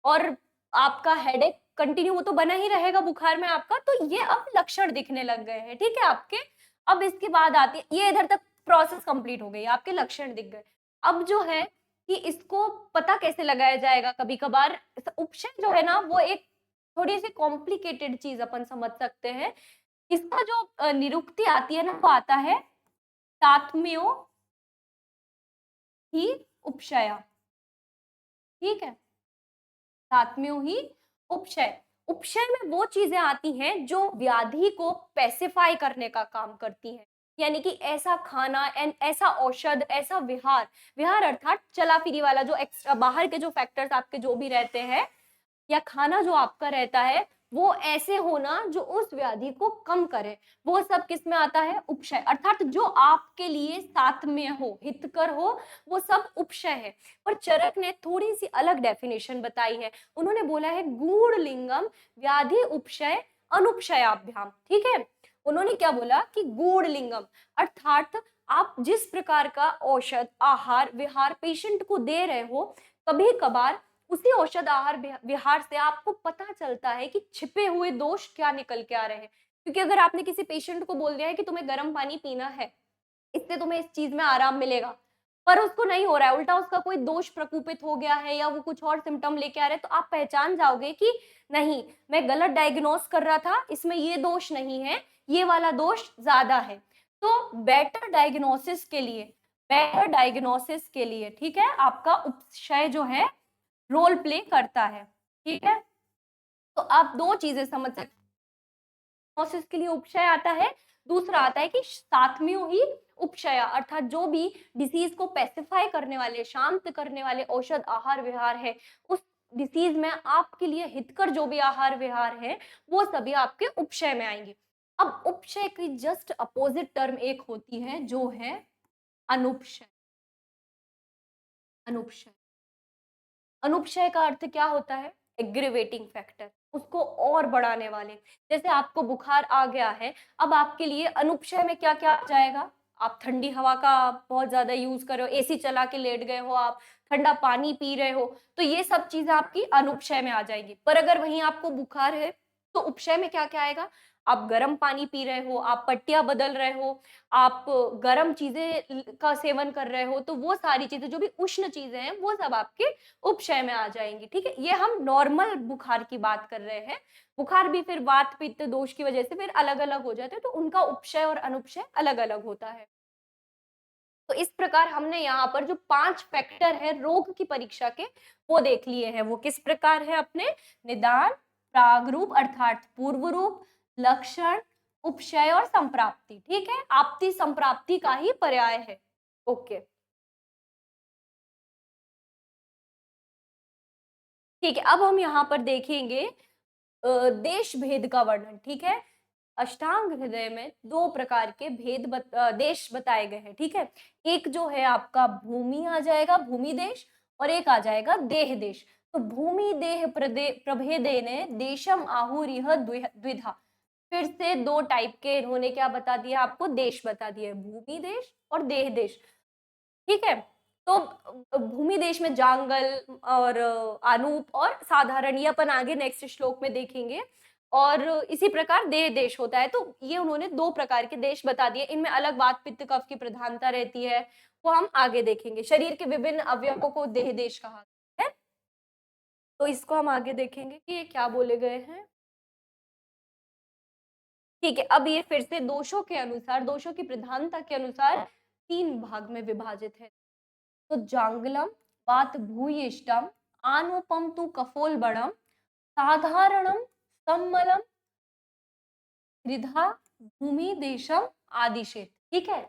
और आपका हेडेक कंटिन्यू, वो तो बना ही रहेगा बुखार में आपका, तो ये अब लक्षण दिखने लग गए हैं, ठीक है आपके। अब इसके बाद आती है, ये इधर तक प्रोसेस कंप्लीट हो गई, आपके लक्षण दिख गए। अब जो है कि इसको पता कैसे लगाया जाएगा, कभी कभार उपशय जो है ना वो एक थोड़ी सी कॉम्प्लिकेटेड चीज अपन समझ सकते हैं। इसका जो निरुक्ति आती है ना वो आता है तात्म्यो ही उपशया, ठीक है, सातवें ही उपशय। उपशय में वो चीजें आती हैं जो व्याधि को पेसिफाई करने का काम करती हैं, यानी कि ऐसा खाना एंड ऐसा औषध, ऐसा विहार, विहार अर्थात चला फिरी वाला जो एक्स्ट्रा बाहर के जो फैक्टर्स आपके जो भी रहते हैं या खाना जो आपका रहता है वो ऐसे होना जो उस व्याधि को कम करे, वो सब किस में आता है? उपशय, अर्थात जो आपके लिए सात्म्य हो, हितकर हो, वो सब उपशय है। पर चरक ने थोड़ी सी अलग डेफिनेशन बताई है, उन्होंने बोला है गूढ़ लिंगम व्याधि उपशय अनुपशयाभ्याम, ठीक है। उन्होंने क्या बोला कि गूढ़ लिंगम अर्थात आप जिस प्रकार का औषध आहार विहार पेशेंट को दे रहे हो, कभी कभार उसी औषध आहार विहार से आपको पता चलता है कि छिपे हुए दोष क्या निकल के आ रहे हैं। क्योंकि अगर आपने किसी पेशेंट को बोल दिया है कि तुम्हें गर्म पानी पीना है, इससे तुम्हें इस चीज में आराम मिलेगा, पर उसको नहीं हो रहा है, उल्टा उसका कोई दोष प्रकोपित हो गया है या वो कुछ और सिम्टम लेके आ रहे हैं, तो आप पहचान जाओगे कि नहीं, मैं गलत डायग्नोस कर रहा था, इसमें ये दोष नहीं है, ये वाला दोष ज्यादा है। तो बेटर डायग्नोसिस के लिए ठीक है, आपका उपशय जो है रोल प्ले करता है, ठीक है। तो आप दो चीजें समझ सकते हैं, डायग्नोसिस के लिए उपशय आता है, दूसरा आता है कि साथ में ही उपशय अर्थात जो भी डिसीज को पेसिफाई करने वाले, शांत करने वाले औषध आहार विहार है, उस डिसीज में आपके लिए हितकर जो भी आहार विहार है वो सभी आपके उपशय में आएंगे। अब उपशय की जस्ट अपोजिट टर्म एक होती है जो है अनुपशय। अनुपशय, अनुपशय का अर्थ क्या होता है? एग्रीवेटिंग फैक्टर, उसको और बढ़ाने वाले। जैसे आपको बुखार आ गया है, अब आपके लिए अनुपशय में क्या क्या आ जाएगा? आप ठंडी हवा का बहुत ज्यादा यूज कर रहे हो, एसी चला के लेट गए हो, आप ठंडा पानी पी रहे हो, तो ये सब चीजें आपकी अनुपशय में आ जाएगी। पर अगर वहीं आपको बुखार है तो उपशय में क्या क्या आएगा? आप गर्म पानी पी रहे हो, आप पट्टियां बदल रहे हो, आप गर्म चीजें का सेवन कर रहे हो, तो वो सारी चीजें जो भी उष्ण चीजें हैं वो सब आपके उपशय में आ जाएंगी, ठीक है। ये हम नॉर्मल बुखार की बात कर रहे हैं। बुखार भी फिर वात पित्त दोष की वजह से फिर अलग अलग हो जाते हैं, तो उनका उपशय और अनुपशय अलग अलग होता है। तो इस प्रकार हमने यहाँ पर जो 5 फैक्टर है रोग की परीक्षा के वो देख लिए हैं। वो किस प्रकार है? अपने निदान, प्रागरूप अर्थात पूर्व रूप, लक्षण, उपशय और संप्राप्ति, ठीक है। आपति संप्राप्ति का ही पर्याय है। ओके, ठीक है। अब हम यहाँ पर देखेंगे देश भेद का वर्णन, ठीक है। अष्टांग हृदय में दो प्रकार के देश बताए गए हैं, ठीक है। एक जो है आपका भूमि आ जाएगा, भूमि देश, और एक आ जाएगा देह देश। तो भूमि देह प्रभेदेने देशम आहुरिह द्विधा, फिर से दो टाइप के इन्होंने क्या बता दिया आपको? देश बता दिए, भूमि देश और देह देश, ठीक है। तो भूमि देश में जांगल और आनूप और साधारण, ये अपन आगे नेक्स्ट श्लोक में देखेंगे। और इसी प्रकार देह देश होता है। तो ये उन्होंने दो प्रकार के देश बता दिए, इनमें अलग वात पित्त कफ की प्रधानता रहती है, वो हम आगे देखेंगे। शरीर के विभिन्न अवयवों को देह देश कहा है, तो इसको हम आगे देखेंगे कि ये क्या बोले गए हैं, ठीक है। अब ये फिर से दोषों के अनुसार, दोषों की प्रधानता के अनुसार तीन भाग में विभाजित है। तो जांगलम वात भूयिष्टम आनुपम तु कफोलबड़म साधारणम सम्मलम त्रिधा भूमि देशम आदिशेत, ठीक है।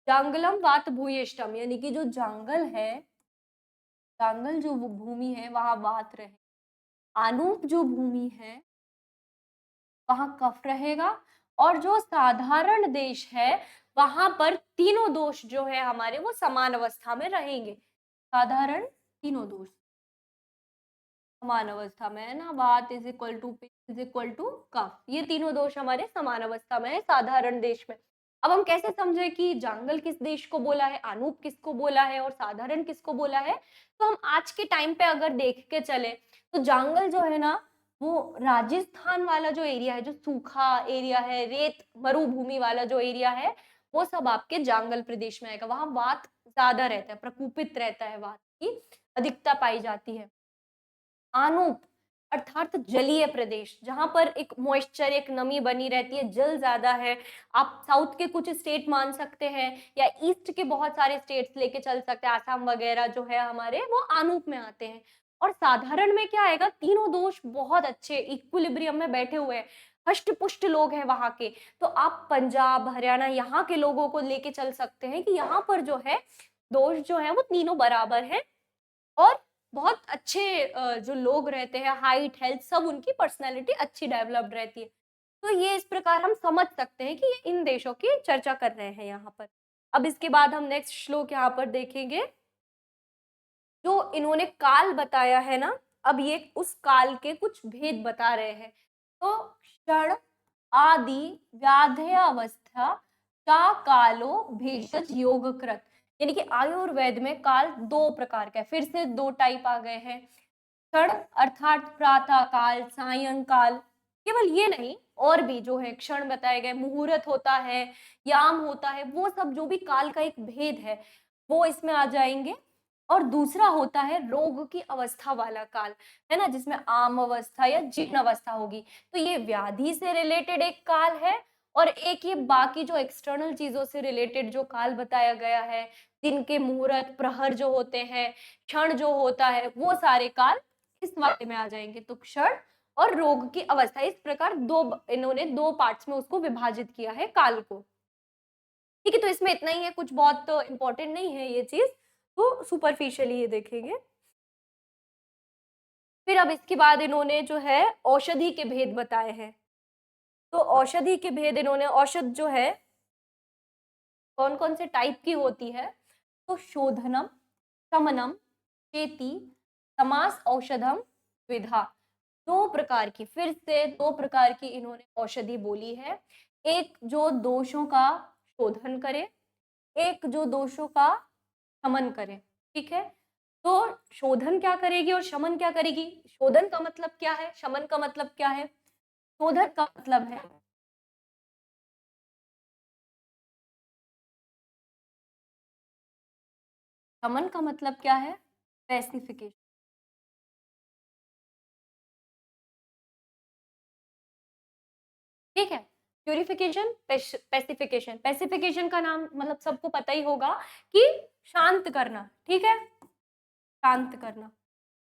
जांगलम वात भूयिष्टम यानी कि जो जांगल है, जांगल जो भूमि है वहां वात रहे, आनूप जो भूमि है वहां कफ रहेगा, और जो साधारण देश है वहां पर तीनों दोष जो है हमारे वो समान अवस्था में रहेंगे। साधारण तीनों दोष समान अवस्था में है ना, वात इज इक्वल टू पित्त इज इक्वल टू कफ, ये तीनों दोष हमारे समान अवस्था में है साधारण देश में। अब हम कैसे समझे कि जांगल किस देश को बोला है, अनूप किसको बोला है और साधारण किसको बोला है? तो हम आज के टाइम पे अगर देख के चले तो जांगल जो है ना, वो राजस्थान वाला जो एरिया है, जो सूखा एरिया है, रेत मरुभूमि वाला जो एरिया है, वो सब आपके जांगल प्रदेश में आएगा। वहां वात ज्यादा रहता है, प्रकोपित रहता है, वात की अधिकता पाई जाती है। आनूप अर्थात जलीय प्रदेश, जहां पर एक मॉइस्चर, एक नमी बनी रहती है, जल ज्यादा है। आप साउथ के कुछ स्टेट मान सकते हैं या ईस्ट के बहुत सारे स्टेट्स लेके चल सकते हैं, आसाम वगैरह जो है हमारे, वो आनूप में आते हैं। और साधारण में क्या आएगा? तीनों दोष बहुत अच्छे इक्विलिब्रियम में बैठे हुए हैं। हष्ट पुष्ट लोग हैं वहां के, तो आप पंजाब हरियाणा यहाँ के लोगों को लेके चल सकते हैं कि यहाँ पर जो है दोष जो है वो तीनों बराबर हैं और बहुत अच्छे जो लोग रहते हैं, हाइट हेल्थ सब उनकी पर्सनैलिटी अच्छी डेवलप्ड रहती है। तो ये इस प्रकार हम समझ सकते हैं कि ये इन देशों की चर्चा कर रहे हैं यहाँ पर। अब इसके बाद हम नेक्स्ट श्लोक यहाँ पर देखेंगे। जो इन्होंने काल बताया है ना, अब ये उस काल के कुछ भेद बता रहे हैं। तो क्षण आदि व्याध्यवस्था का कालो भेषज योगकृत, यानी कि आयुर्वेद में काल दो प्रकार का है, फिर से दो टाइप आ गए हैं। क्षण अर्थात प्रातः काल, सायंकाल, केवल ये नहीं और भी जो है क्षण बताए गए, मुहूर्त होता है, याम होता है, वो सब जो भी काल का एक भेद है वो इसमें आ जाएंगे। और दूसरा होता है रोग की अवस्था वाला काल, है ना, जिसमें आम अवस्था या जीर्ण अवस्था होगी। तो ये व्याधि से रिलेटेड एक काल है और एक ये बाकी जो एक्सटर्नल चीजों से रिलेटेड जो काल बताया गया है, दिन के मुहूर्त प्रहर जो होते हैं, क्षण जो होता है, वो सारे काल इस वाक्य में आ जाएंगे। तो क्षण और रोग की अवस्था, इस प्रकार दो इन्होंने दो पार्ट्स में उसको विभाजित किया है काल को। ठीक है, तो इसमें इतना ही है, कुछ बहुत इंपॉर्टेंट नहीं है ये चीज, तो सुपरफिशियली ये देखेंगे। फिर अब इसके बाद इन्होंने जो है औषधि के भेद बताए हैं। तो औषधि के भेद इन्होंने, औषध जो है कौन कौन से टाइप की होती है, तो शोधनम, शमनम, चेति, समास औषधम, विधा, दो प्रकार की, फिर से दो प्रकार की इन्होंने औषधि बोली है। एक जो दोषों का शोधन करे, एक जो दोषों का शमन करे। ठीक है, तो शोधन क्या करेगी और शमन क्या करेगी? शोधन का मतलब क्या है, शमन का मतलब क्या है? शोधन का मतलब है शमन का मतलब क्या है? पैसिफिकेशन। ठीक है, प्यूरिफिकेशन, पैसिफिकेशन। पैसिफिकेशन का नाम मतलब सबको पता ही होगा कि शांत करना, ठीक है, शांत करना।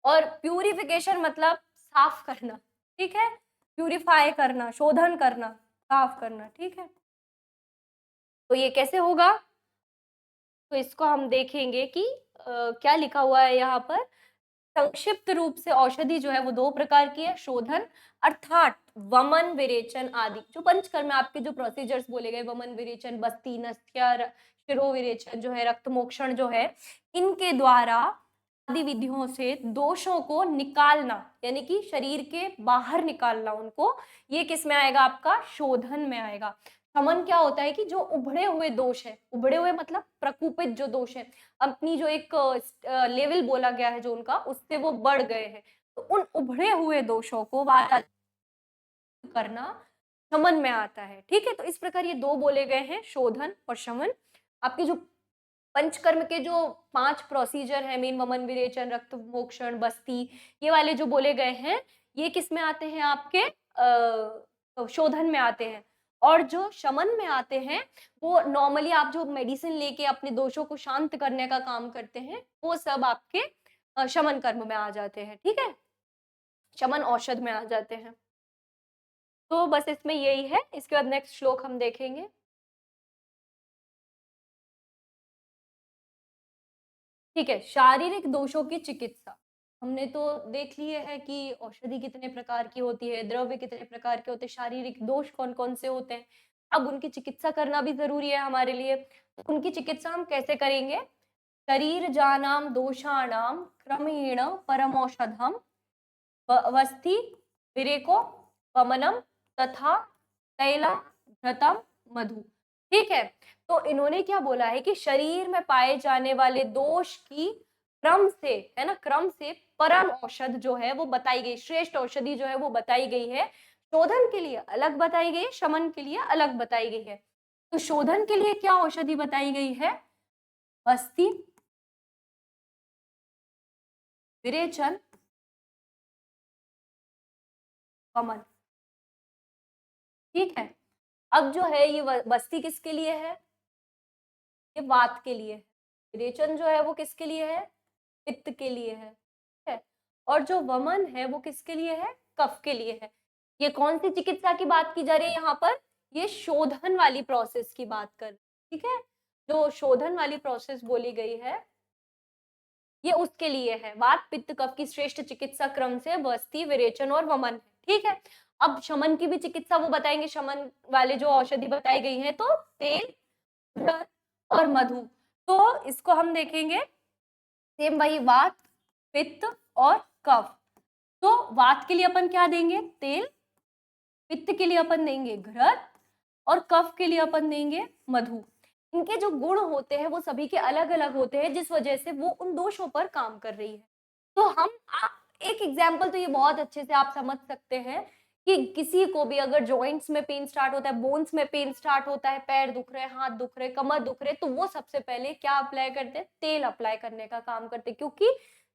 और प्यूरिफिकेशन मतलब साफ करना, ठीक है, प्यूरिफाई करना, शोधन करना, साफ करना। ठीक है, तो ये कैसे होगा? तो इसको हम देखेंगे कि क्या लिखा हुआ है यहाँ पर। संक्षिप्त रूप से औषधि जो है वो दो प्रकार की है, शोधन अर्थात वमन विरेचन आदि, जो पंचकर्म में आपके जो प्रोसीजर्स बोले गए, वमन विरेचन, बस्ती नस्या, शिरो विरेचन जो है, रक्त मोक्षण जो है, इनके द्वारा आदि विधियों से दोषों को निकालना, यानी कि शरीर के बाहर निकालना उनको, ये किस में आएगा? आपका शोधन में आएगा। शमन क्या होता है कि जो उभड़े हुए दोष है, उभड़े हुए मतलब प्रकुपित जो दोष है, अपनी जो एक लेवल बोला गया है जो उनका, उससे वो बढ़ गए हैं, तो उन उभड़े हुए दोषों को करना शमन में आता है। ठीक है, तो इस प्रकार ये दो बोले गए हैं, शोधन और शमन। आपके जो पंचकर्म के जो 5 प्रोसीजर है, मेन वमन विरेचन, रक्त मोक्षण, बस्ती, ये वाले जो बोले गए हैं, ये किस में आते हैं? आपके शोधन में आते हैं। और जो शमन में आते हैं वो नॉर्मली आप जो मेडिसिन लेके अपने दोषों को शांत करने का काम करते हैं, वो सब आपके शमन कर्म में आ जाते हैं। ठीक है, शमन औषध में आ जाते हैं। तो बस इसमें यही है, इसके बाद नेक्स्ट श्लोक हम देखेंगे। ठीक है, शारीरिक दोषों की चिकित्सा हमने तो देख लिए है कि औषधि कितने प्रकार की होती है, द्रव्य कितने प्रकार के होते हैं, शारीरिक दोष कौन कौन से होते हैं। अब उनकी चिकित्सा करना भी जरूरी है हमारे लिए। तो उनकी चिकित्सा हम कैसे करेंगे? शरीर जानाम दोषाणाम क्रमेण परमौषधम वस्ति विरेको वमनम तथा तैलम घृतम मधु। ठीक है, तो इन्होंने क्या बोला है कि शरीर में पाए जाने वाले दोष की क्रम से, है ना, क्रम से परम औषध जो है वो बताई गई, श्रेष्ठ औषधि जो है वो बताई गई है। शोधन के लिए अलग बताई गई है, शमन के लिए अलग बताई गई है। तो शोधन के लिए क्या औषधि बताई गई है? बस्ती, विरेचन, वमन। ठीक है, अब जो है ये बस्ती किसके लिए है? ये वात के लिए है। विरेचन जो है वो किसके लिए है? पित्त के लिए है। ठीक है, और जो वमन है वो किसके लिए है? कफ के लिए है। ये कौन सी चिकित्सा की बात की जा रही है यहाँ पर? ये शोधन वाली प्रोसेस की बात कर, ठीक है? जो शोधन वाली प्रोसेस बोली गई है, ये उसके लिए है। वात, पित्त, कफ की श्रेष्ठ चिकित्सा क्रम से बस्ती, विरेचन और वमन है, ठीक है? अब शमन की भी चिकित्सा वो बताएँगे, शमन वाले जो औषधि बताई गई है, तो तेल, घृत और मधु। तो इसको हम देखेंगे, सेम वही वात, पित्त और कफ। तो वात के लिए अपन क्या देंगे? तेल, पित्त के लिए अपन देंगे घृत और कफ के लिए अपन देंगे मधु। इनके जो गुण होते हैं वो सभी के अलग-अलग होते हैं, जिस वजह से वो उन दोषों पर काम कर रही है। तो हम आप एक एग्जाम्पल तो ये बहुत अच्छे से आप समझ सकते हैं कि किसी को भी अगर जॉइंट्स में पेन स्टार्ट होता है, बोन्स में पेन स्टार्ट होता है, पैर दुख रहे हैं, हाथ दुख रहे हैं, कमर दुख रहे हैं, तो वो सबसे पहले क्या अप्लाई करते हैं? तेल अप्लाई करने का काम करते हैं, क्योंकि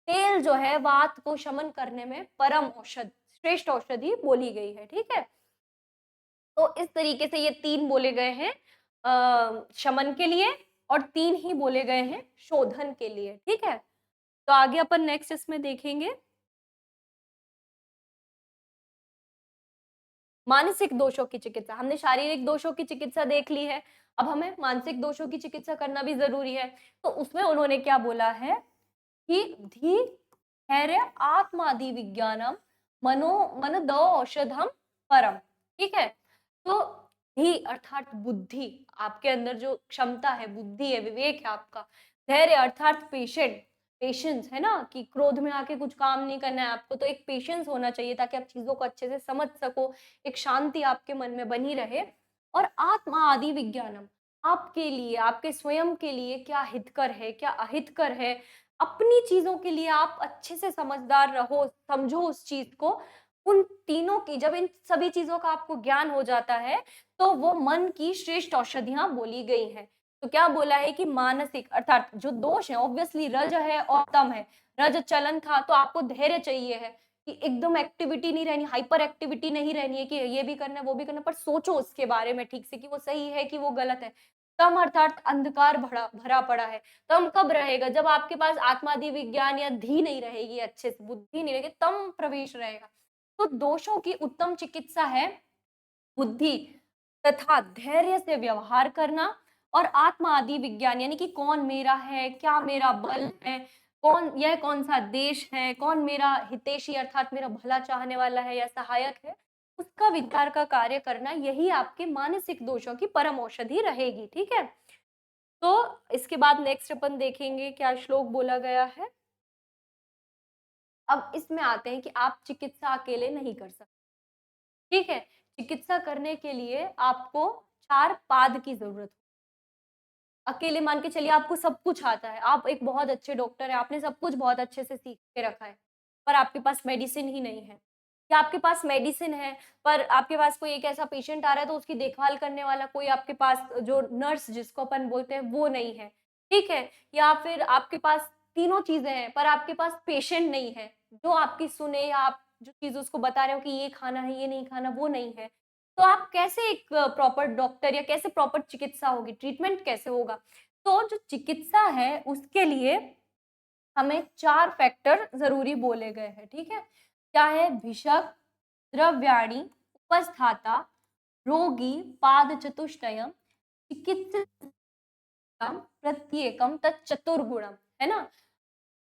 तेल जो है वात को शमन करने में परम औषध, श्रेष्ठ औषधि बोली गई है, ठीक है? तो इस तरीके से ये 3 बोले गए हैं शमन के लिए और 3 ही बोले गए हैं शोधन के लिए, ठीक है? तो आगे अपन नेक्स्ट इसमें देखेंगे मानसिक दोषों की चिकित्सा। हमने शारीरिक दोषों की चिकित्सा देख ली है, अब हमें मानसिक दोषों की चिकित्सा करना भी ज़रूरी है। तो उसमें उन्होंने क्या बोला है कि धि, धैर्य, आत्मादि विज्ञानम, मनदो औषधम परम, ठीक है? तो धी अर्थात बुद्धि, आपके अंदर जो क्षमता है, बुद्धि है, विवेक है आपका। धैर्य अर्थात पेशेंस है ना, कि क्रोध में आके कुछ काम नहीं करना है आपको, तो एक पेशेंस होना चाहिए ताकि आप चीज़ों को अच्छे से समझ सको, एक शांति आपके मन में बनी रहे। और आत्मा आदि विज्ञानम, आपके लिए, आपके स्वयं के लिए क्या हितकर है, क्या अहितकर है, अपनी चीज़ों के लिए आप अच्छे से समझदार रहो, समझो उस चीज़ को। उन तीनों की जब इन सभी चीज़ों का आपको ज्ञान हो जाता है, तो वो मन की श्रेष्ठ औषधियाँ बोली गई हैं। तो क्या बोला है कि मानसिक अर्थात जो दोष है, ऑब्वियसली रज है और तम है। रज चलन था तो आपको धैर्य चाहिए है कि एकदम एक्टिविटी नहीं रहनी, हाइपर एक्टिविटी नहीं रहनी है कि ये भी करना है, वो भी करना है, पर सोचो उसके बारे में ठीक से कि वो सही है कि वो गलत है। तम अर्थात अंधकार भरा भरा पड़ा है। तम कब रहेगा? जब आपके पास आत्मादि विज्ञान या धी नहीं रहेगी, अच्छे से बुद्धि नहीं रहेगी, तम प्रवेश रहेगा। तो दोषों की उत्तम चिकित्सा है बुद्धि तथा धैर्य से व्यवहार करना और आत्मा आदि विज्ञान, यानी कि कौन मेरा है, क्या मेरा बल है, यह कौन सा देश है, कौन मेरा हितैषी अर्थात मेरा भला चाहने वाला है या सहायक है, उसका विचार का कार्य करना, यही आपके मानसिक दोषों की परम औषधि रहेगी, ठीक है? तो इसके बाद नेक्स्ट अपन देखेंगे क्या श्लोक बोला गया है। अब इसमें आते हैं कि आप चिकित्सा अकेले नहीं कर सकते, ठीक है? चिकित्सा करने के लिए आपको 4 पाद की ज़रूरत, अकेले मान के चलिए आपको सब कुछ आता है, आप एक बहुत अच्छे डॉक्टर हैं, आपने सब कुछ बहुत अच्छे से सीख के रखा है, पर आपके पास मेडिसिन ही नहीं है। या आपके पास मेडिसिन है, पर आपके पास कोई एक ऐसा पेशेंट आ रहा है तो उसकी देखभाल करने वाला कोई आपके पास जो नर्स जिसको अपन बोलते हैं वो नहीं है, ठीक है? या फिर आपके पास तीनों चीज़ें हैं, पर आपके पास पेशेंट नहीं है, जो आपकी सुने या आप जो चीज़ उसको बता रहे हो कि ये खाना है, ये नहीं खाना, वो नहीं है। तो आप कैसे एक प्रॉपर डॉक्टर या कैसे प्रॉपर चिकित्सा होगी, ट्रीटमेंट कैसे होगा? तो जो चिकित्सा है उसके लिए हमें 4 फैक्टर ज़रूरी बोले गए हैं, ठीक है? क्या है? भिषक, द्रव्याणि, उपस्थाता, रोगी, पादचतुष्टयम्, चिकित्सितम् प्रत्येकम् तच्चतुर्गुणम्, है ना?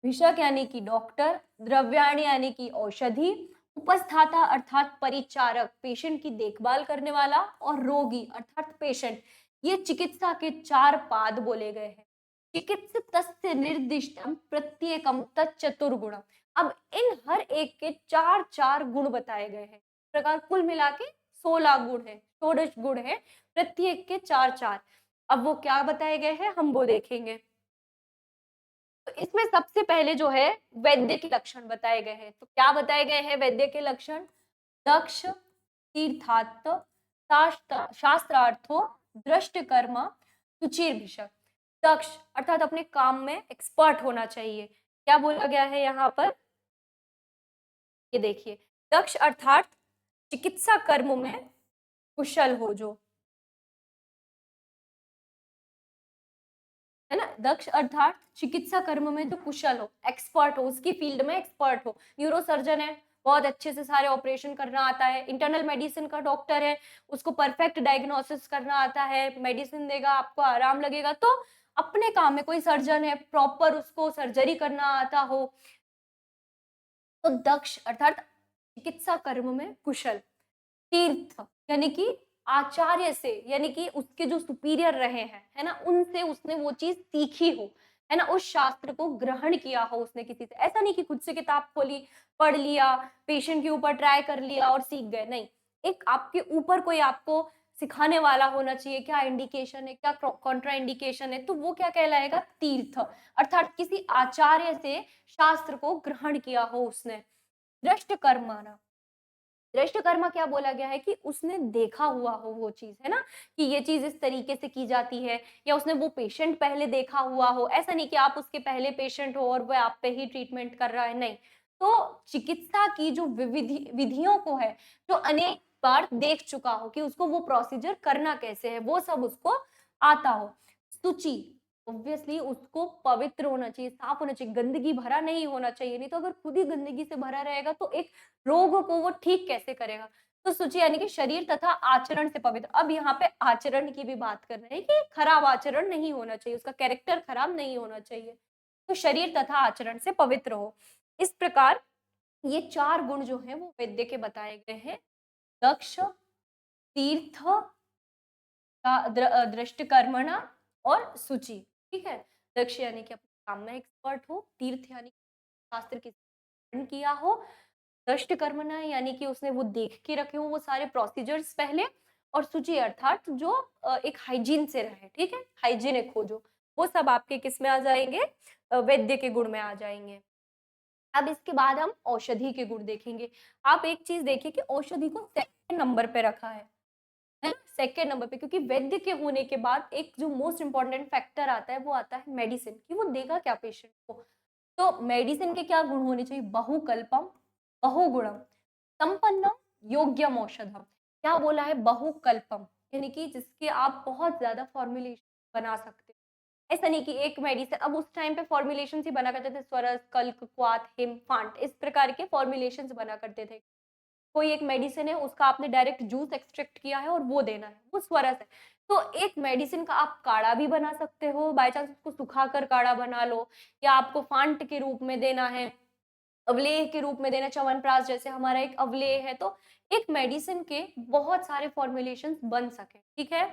भिषक यानी कि डॉक्टर, द्रव्याणी यानी कि औषधि, उपस्थाता अर्थात परिचारक, पेशेंट की देखभाल करने वाला और रोगी अर्थात पेशेंट, ये चिकित्सा के 4 पाद बोले गए हैं। चिकित्सकस्य निर्दिष्टम प्रत्येकम तच्चतुर्गुणम। अब इन हर एक के 4-4 गुण बताए गए हैं। इस प्रकार कुल मिला के 16 गुण हैं, षोडश गुण हैं, प्रत्येक के 4-4। अब वो क्या बताए गए हैं हम वो देखेंगे। तो इसमें सबसे पहले जो है वैद्य के लक्षण बताए गए हैं। तो क्या बताए गए हैं वैद्य के लक्षण? दक्ष, तीर्थार्थ, शास्त्रार्थो, दृष्ट कर्म, सुचिर्भिषक। दक्ष अर्थात अपने काम में एक्सपर्ट होना चाहिए। क्या बोला गया है यहाँ पर? ये देखिए, दक्ष अर्थात चिकित्सा कर्म में कुशल हो जो, है ना? दक्ष अर्थात चिकित्सा कर्म में जो कुशल हो, एक्सपर्ट हो, उसकी फील्ड में एक्सपर्ट हो। न्यूरो सर्जन है, बहुत अच्छे से सारे ऑपरेशन करना आता है। इंटरनल मेडिसिन का डॉक्टर है, उसको परफेक्ट डायग्नोसिस करना आता है, मेडिसिन देगा, आपको आराम लगेगा। तो अपने काम में कोई सर्जन है, प्रॉपर उसको सर्जरी करना आता हो, तो दक्ष अर्थात चिकित्सा कर्म में कुशल। तीर्थ यानी कि आचार्य से, यानी कि उसके जो सुपीरियर रहे हैं, है ना, उनसे उसने वो चीज सीखी हो, है ना, उस शास्त्र को ग्रहण किया हो उसने किसी से। ऐसा नहीं कि खुद से किताब खोली, पढ़ लिया, पेशेंट के ऊपर ट्राई कर लिया और सीख गए, नहीं। एक आपके ऊपर कोई आपको सिखाने वाला होना चाहिए, क्या इंडिकेशन है, क्या कॉन्ट्रा इंडिकेशन है, तो वो क्या कहलाएगा, तीर्थ। अर्थात किसी आचार्य से शास्त्र को ग्रहण किया हो उसने। दृष्ट कर्माना, दृष्ट कर्म क्या बोला गया है कि उसने देखा हुआ हो वो चीज, है ना, कि ये चीज इस तरीके से की जाती है, या उसने वो पेशेंट पहले देखा हुआ हो। ऐसा नहीं कि आप उसके पहले पेशेंट हो और वह आप पे ही ट्रीटमेंट कर रहा है, नहीं। तो चिकित्सा की जो विधियों को है, जो अनेक बार देख चुका हो कि उसको वो प्रोसीजर करना कैसे है, वो सब उसको आता हो। सूची, ऑब्वियसली उसको पवित्र होना चाहिए, साफ होना चाहिए, गंदगी भरा नहीं होना चाहिए। नहीं तो अगर खुद ही गंदगी से भरा रहेगा तो एक रोग को वो ठीक कैसे करेगा। तो शुचि यानी कि शरीर तथा आचरण से पवित्र। अब यहाँ पे आचरण की भी बात कर रहे हैं कि खराब आचरण नहीं होना चाहिए, उसका कैरेक्टर खराब नहीं होना चाहिए। तो शरीर तथा आचरण से पवित्र हो। इस प्रकार ये 4 गुण जो हैं वो वैद्य के बताए गए हैं। दक्ष, तीर्थ, दृष्टकर्मणा और शुचि। ठीक है? दक्ष यानी कि अपने काम में एक्सपर्ट हो, तीर्थ यानी शास्त्र की ग्रहण किया हो, दष्टकर्मणा यानी कि उसने वो देख के रखे हो वो सारे प्रोसीजर्स पहले, और शुचि अर्थात जो एक हाइजीन से रहे, ठीक है, हाइजीनिक हो जो, वो सब आपके किस में आ जाएंगे, वैद्य के गुण में आ जाएंगे। अब इसके बाद हम औषधि के गुण देखेंगे। आप एक चीज देखिए कि औषधि को सेकंड नंबर पे रखा है ना, सेकंड नंबर पे, क्योंकि वैद्य के होने के बाद एक जो मोस्ट इंपॉर्टेंट फैक्टर आता है वो आता है मेडिसिन, कि वो देगा क्या पेशेंट को। तो मेडिसिन के क्या गुण होने चाहिए, बहुकल्पम, बहुगुणम, संपन्नम, योग्यम औषधम। क्या बोला है, बहुकल्पम, यानी कि जिसके आप बहुत ज्यादा फॉर्मुलेशन बना सकते हो। ऐसा नहीं कि एक मेडिसिन, अब उस टाइम पे फॉर्मुलेशन ही बना करते थे, स्वरस, कल्क, क्वाथ, हिम, फांट, इस प्रकार के फॉर्मुलेशन बना करते थे। कोई एक मेडिसिन है, उसका आपने डायरेक्ट जूस एक्सट्रैक्ट किया है और वो देना है, वो स्वरस है। तो एक मेडिसिन का आप काढ़ा भी बना सकते हो, बाय चांस उसको सुखाकर काढ़ा बना लो, या आपको फांट के रूप में देना है, अवलेह के रूप में देना, च्यवनप्राश जैसे हमारा एक अवलेह है। तो एक मेडिसिन के बहुत सारे फॉर्मुलेशंस बन सके, ठीक है।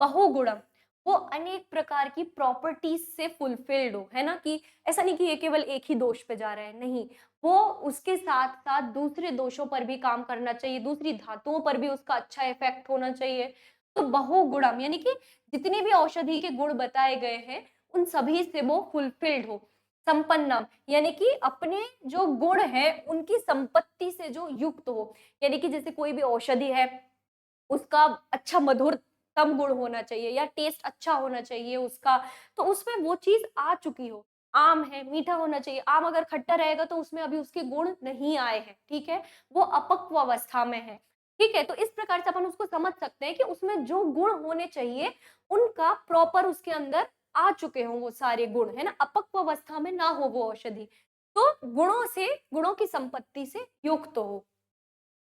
बहुगुणम, वो अनेक प्रकार की प्रॉपर्टीज से फुलफिल्ड हो, है ना, कि ऐसा नहीं कि ये केवल एक ही दोष पे जा रहे हैं, नहीं, वो उसके साथ साथ दूसरे दोषों पर भी काम करना चाहिए, दूसरी धातुओं पर भी उसका अच्छा इफेक्ट होना चाहिए। तो बहुगुणम यानी कि जितने भी औषधि के गुण बताए गए हैं उन सभी से वो फुलफिल्ड हो। संपन्नम यानी कि अपने जो गुण है उनकी संपत्ति से जो युक्त हो, यानी कि जैसे कोई भी औषधि है, उसका अच्छा मधुरतम गुण होना चाहिए, या टेस्ट अच्छा होना चाहिए उसका, तो उसमें वो चीज आ चुकी हो। आम है, मीठा होना चाहिए, आम अगर खट्टा रहेगा तो उसमें अभी उसके गुण नहीं आए हैं, ठीक है, वो अपक्व अवस्था में है। ठीक है, तो इस प्रकार से अपन उसको समझ सकते हैं कि उसमें जो गुण होने चाहिए उनका प्रॉपर उसके अंदर आ चुके हों वो सारे गुण, है ना, अपक्व अवस्था में ना हो वो औषधि, तो गुणों से, गुणों की संपत्ति से युक्त हो।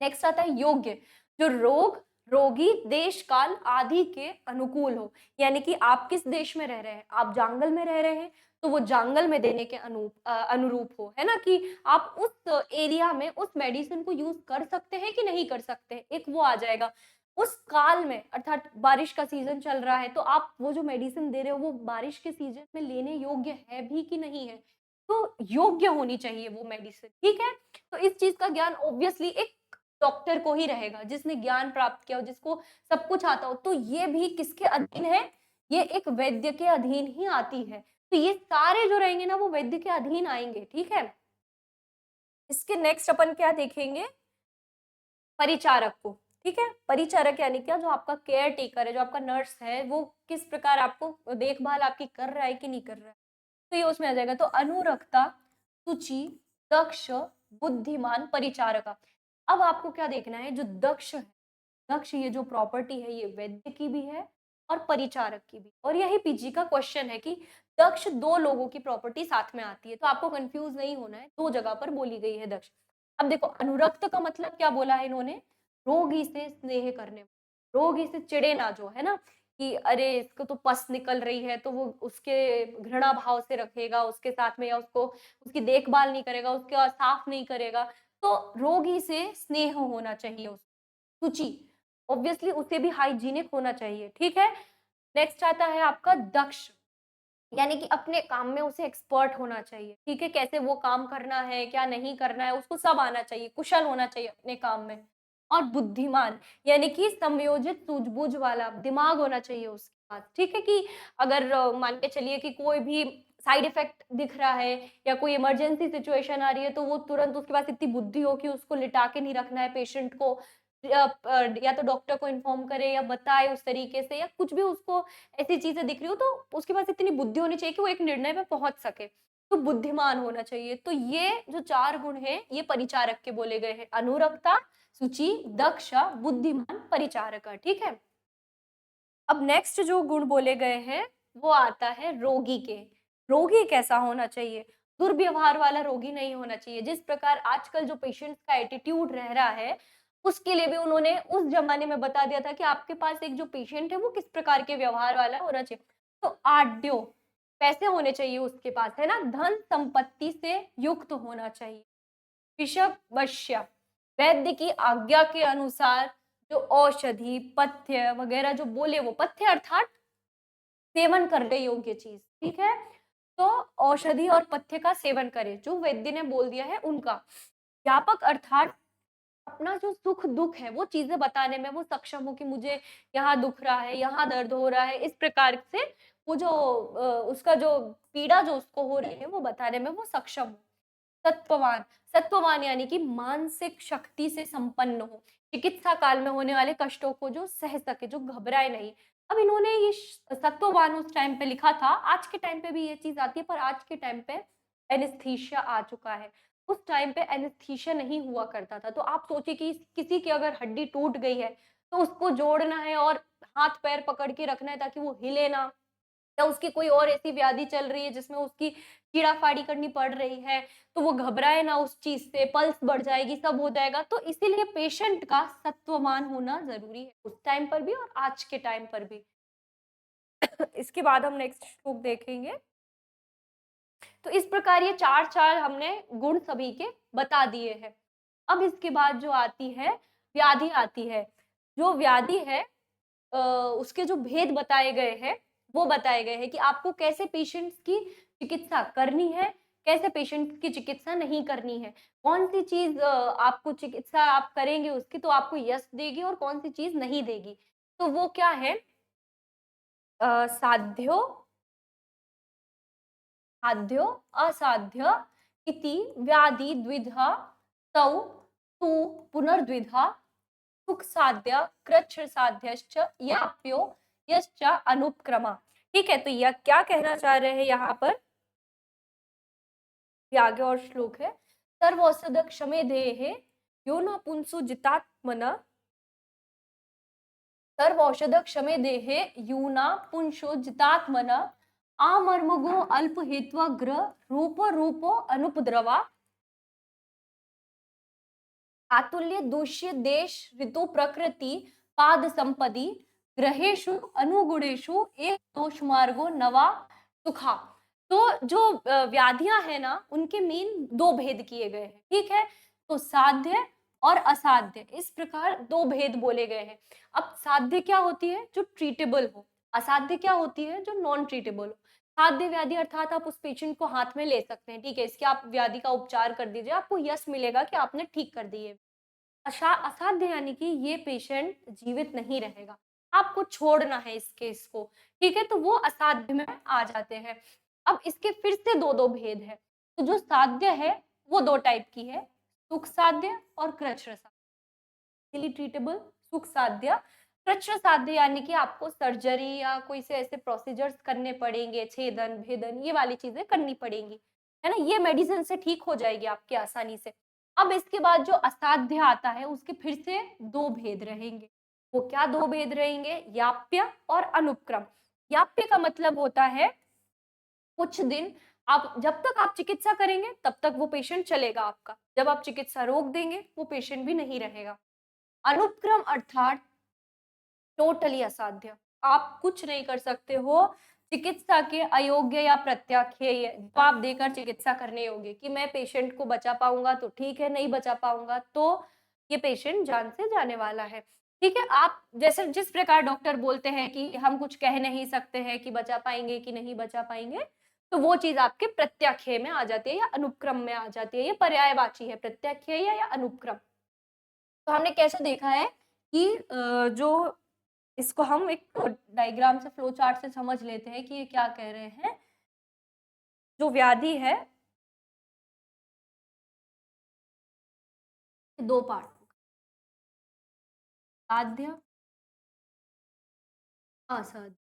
नेक्स्ट आता है योग्य, जो रोग, रोगी, देश काल आदि के अनुकूल हो, यानी कि आप किस देश में रह रहे हैं, आप जंगल में रह रहे हैं तो वो जंगल में देने के अनुरूप हो, है ना, कि आप उस एरिया में उस मेडिसिन को यूज कर सकते हैं कि नहीं कर सकते, एक वो आ जाएगा। उस काल में अर्थात बारिश का सीजन चल रहा है तो आप वो जो मेडिसिन दे रहे हो वो बारिश के सीजन में लेने योग्य है भी कि नहीं है, तो योग्य होनी चाहिए वो मेडिसिन, ठीक है। तो इस चीज का ज्ञान ऑब्वियसली एक डॉक्टर को ही रहेगा, जिसने ज्ञान प्राप्त किया हो, जिसको सब कुछ आता हो। तो ये भी किसके अधीन है, ये एक वैद्य के अधीन ही आती है। तो ये सारे जो रहेंगे ना वो वैद्य के अधीन आएंगे, ठीक है। इसके नेक्स्ट अपन क्या देखेंगे, परिचारक को, ठीक है। परिचारक यानी क्या, जो आपका केयर टेकर है, जो आपका नर्स है, वो किस प्रकार आपको देखभाल आपकी कर रहा है कि नहीं कर रहा है, तो ये उसमें आ जाएगा। तो अनुरक्ता, सुचि, दक्ष, बुद्धिमान, परिचारका। अब आपको क्या देखना है, जो दक्ष है, दक्ष ये जो प्रॉपर्टी है ये वैद्य की भी है और परिचारक की भी, और यही पीजी का क्वेश्चन है कि दक्ष दो लोगों की प्रॉपर्टी साथ में आती है, तो आपको कंफ्यूज नहीं होना है, दो जगह पर बोली गई है दक्ष। अब देखो अनुरक्त का मतलब क्या बोला है इन्होंने, रोगी से स्नेह करने, रोगी से चिढ़े ना जो, है ना? कि अरे इसको तो पस निकल रही है तो वो उसके घृणा भाव से रखेगा उसके साथ में, या उसको उसकी देखभाल नहीं करेगा, उसका साफ नहीं करेगा। तो रोगी से स्नेह होना चाहिए उसको, शुचि, ऑब्वियसली उसे भी हाइजीनिक होना चाहिए, ठीक है? नेक्स्ट आता है आपका दक्ष, यानी कि अपने काम में उसे एक्सपर्ट होना चाहिए, ठीक है? कैसे वो काम करना है, क्या नहीं करना है, उसको सब आना चाहिए, कुशल होना चाहिए अपने काम में। और बुद्धिमान, यानी कि समयोजित सूझबूझ वाला दिमाग होना चाहिए उसके पास, ठीक है? कि अगर मान के चलिए कि कोई भी साइड इफेक्ट दिख रहा है या कोई इमरजेंसी सिचुएशन आ रही है, तो वो तुरंत उसके पास इतनी बुद्धि हो कि उसको लिटा के नहीं रखना है पेशेंट को, या तो डॉक्टर को इन्फॉर्म करे या बताए उस तरीके से, या कुछ भी उसको ऐसी चीज़ें दिख रही हो तो उसके पास इतनी बुद्धि होनी चाहिए कि वो एक निर्णय पे पहुँच सके। तो बुद्धिमान होना चाहिए। तो ये जो 4 गुण हैं, ये परिचारक के बोले गए हैं। अनुरक्ता, शुचि, दक्ष, बुद्धिमान, परिचारक, ठीक है? अब नेक्स्ट जो गुण बोले गए हैं, वो आता है रोगी के। रोगी कैसा होना चाहिए? दुर्व्यवहार वाला रोगी नहीं होना चाहिए। जिस प्रकार आजकल जो पेशेंट्स का एटीट्यूड रह रहा है, उसके लिए भी उन्होंने उस ज़माने में बता दिया था कि आपके पास एक जो पेशेंट है, वो किस प्रकार के व्यवहार वाला होना चाहिए। तो आढ्यो, पैसे होने चाहिए उसके पास, है ना? धन संपत्ति से युक्त होना चाहिए। ऋषभ वश्य, वैद्य की आज्ञा के अनुसार जो औषधि, पथ्य वगैरह जो बोले वो, पथ्य अर्थात सेवन करने योग्य चीज, ठीक है? तो औषधि और पथ्य का सेवन करें, जो वैद्य ने बोल दिया है उनका। व्यापक अर्थात अपना जो सुख दुख है वो चीजें बताने में वो सक्षम हो कि मुझे यहाँ दुख रहा है, यहाँ दर्द हो रहा है, इस प्रकार से वो जो उसका जो पीड़ा जो उसको हो रही है वो बताने में वो सक्षम हो। सत्ववान, सत्ववान यानी कि मानसिक शक्ति से संपन्न हो, चिकित्सा काल में होने वाले कष्टों को जो सह सके, जो घबराए नहीं। अब इन्होंने ये सत्ववान उस टाइम पे लिखा था, आज के टाइम पे भी ये चीज आती है, पर आज के टाइम पे एनेस्थीसिया आ चुका है। उस टाइम पे एनेस्थीसिया नहीं हुआ करता था। तो आप सोचिए कि किसी की अगर हड्डी टूट गई है तो उसको जोड़ना है और हाथ पैर पकड़ के रखना है ताकि वो हिले ना, या उसकी कोई और ऐसी व्याधि चल रही है जिसमें उसकी चीड़ा-फाड़ी करनी पड़ रही है, तो वो घबराए ना उस चीज़ से, पल्स बढ़ जाएगी, सब हो जाएगा। तो इसीलिए पेशेंट का सत्ववान होना ज़रूरी है, उस टाइम पर भी और आज के टाइम पर भी। इसके बाद हम नेक्स्ट श्लोक देखेंगे। तो इस प्रकार ये 4-4 हमने गुण सभी के बता दिए हैं। अब इसके बाद जो आती है, व्याधि आती है। जो व्याधि है उसके जो भेद बताए गए हैं, वो बताए गए हैं कि आपको कैसे पेशेंट्स की चिकित्सा करनी है, कैसे पेशेंट्स की चिकित्सा नहीं करनी है। कौन-सी चीज़ आपको चिकित्सा आप करेंगे उसकी तो आपको यश देगी और कौन-सी चीज़ नहीं देगी। तो वो क्या है, साध्यो, साध्यो, असाध्य इति व्याधि द्विधा तौ तु पुनर्द्विधा सुख साध्य कृच्छ साध्यश्च याप्यो यश्च अनुपक्रमा। ठीक है, तो यह क्या कहना चाह रहे हैं यहाँ पर, ये आगे और श्लोक है। सर्वौषध क्षमे देहे यो न पुंसु जितात्मन, सर्वौषध क्षमे देहे यूना पुंसो जितात्मन, आमर्मगो अल्प हेत्वग्र रूपो रूपो अनुपद्रवा, आतुल्य दूष्य देश ऋतु प्रकृति पाद संपदि ग्रहेषु अनुगुणेषु एक दोष मार्गो नवा सुखा। तो जो व्याधियां है ना, उनके मेन दो भेद किए गए हैं, ठीक है? तो साध्य और असाध्य, इस प्रकार दो भेद बोले गए हैं। अब साध्य क्या होती है? जो ट्रीटेबल हो। असाध्य क्या होती है? जो नॉन ट्रीटेबल हो। साध्य व्याधि अर्थात आप उस पेशेंट को हाथ में ले सकते हैं, ठीक है? इसके आप व्याधि का उपचार कर दीजिए, आपको यश मिलेगा कि आपने ठीक कर दी है। असाध्य यानी कि ये पेशेंट जीवित नहीं रहेगा, आपको छोड़ना है इस केस को, ठीक है? तो वो असाध्य में आ जाते हैं। अब इसके फिर से दो दो भेद है। तो जो साध्य है वो दो टाइप की है, सुख साध्य और कृच्छ्र साध्य। इजीली ट्रीटेबल सुख साध्य, कृच्छ्र साध्य यानी कि आपको सर्जरी या कोई से ऐसे प्रोसीजर्स करने पड़ेंगे, छेदन भेदन ये वाली चीजें करनी पड़ेंगी, है ना? ये मेडिसिन से ठीक हो जाएगी आपकी आसानी से। अब इसके बाद जो असाध्य आता है उसके फिर से दो भेद रहेंगे। वो क्या दो भेद रहेंगे? याप्य और अनुपक्रम। याप्य का मतलब होता है कुछ दिन आप जब तक आप चिकित्सा करेंगे तब तक वो पेशेंट चलेगा आपका। जब आप चिकित्सा रोक देंगे, वो पेशेंट भी नहीं रहेगा। अनुपक्रम अर्थात टोटली असाध्य। आप कुछ नहीं कर सकते हो चिकित्सा के अयोग्य या प्रत्याख्येय जवाब देकर चिकित्सा करने योग्य कि मैं पेशेंट को बचा पाऊँगा तो ठीक है, नहीं बचा पाऊँगा तो ये पेशेंट जान से जाने वाला है। ठीक है? आप जैसे जिस प्रकार डॉक्टर बोलते हैं कि हम कुछ कह नहीं सकते हैं कि बचा पाएँगे कि नहीं बचा पाएँगे, तो वो चीज़ आपके प्रत्याख्येय में आ जाती है या अनुपक्रम में आ जाती है। ये पर्यायवाची है, प्रत्याख्येय या अनुपक्रम। तो हमने कैसे देखा है कि जो इसको हम एक डायग्राम से फ्लो चार्ट से समझ लेते हैं कि ये क्या कह रहे हैं। जो व्याधि है, 2 पार्ट साध्य, असाध्य।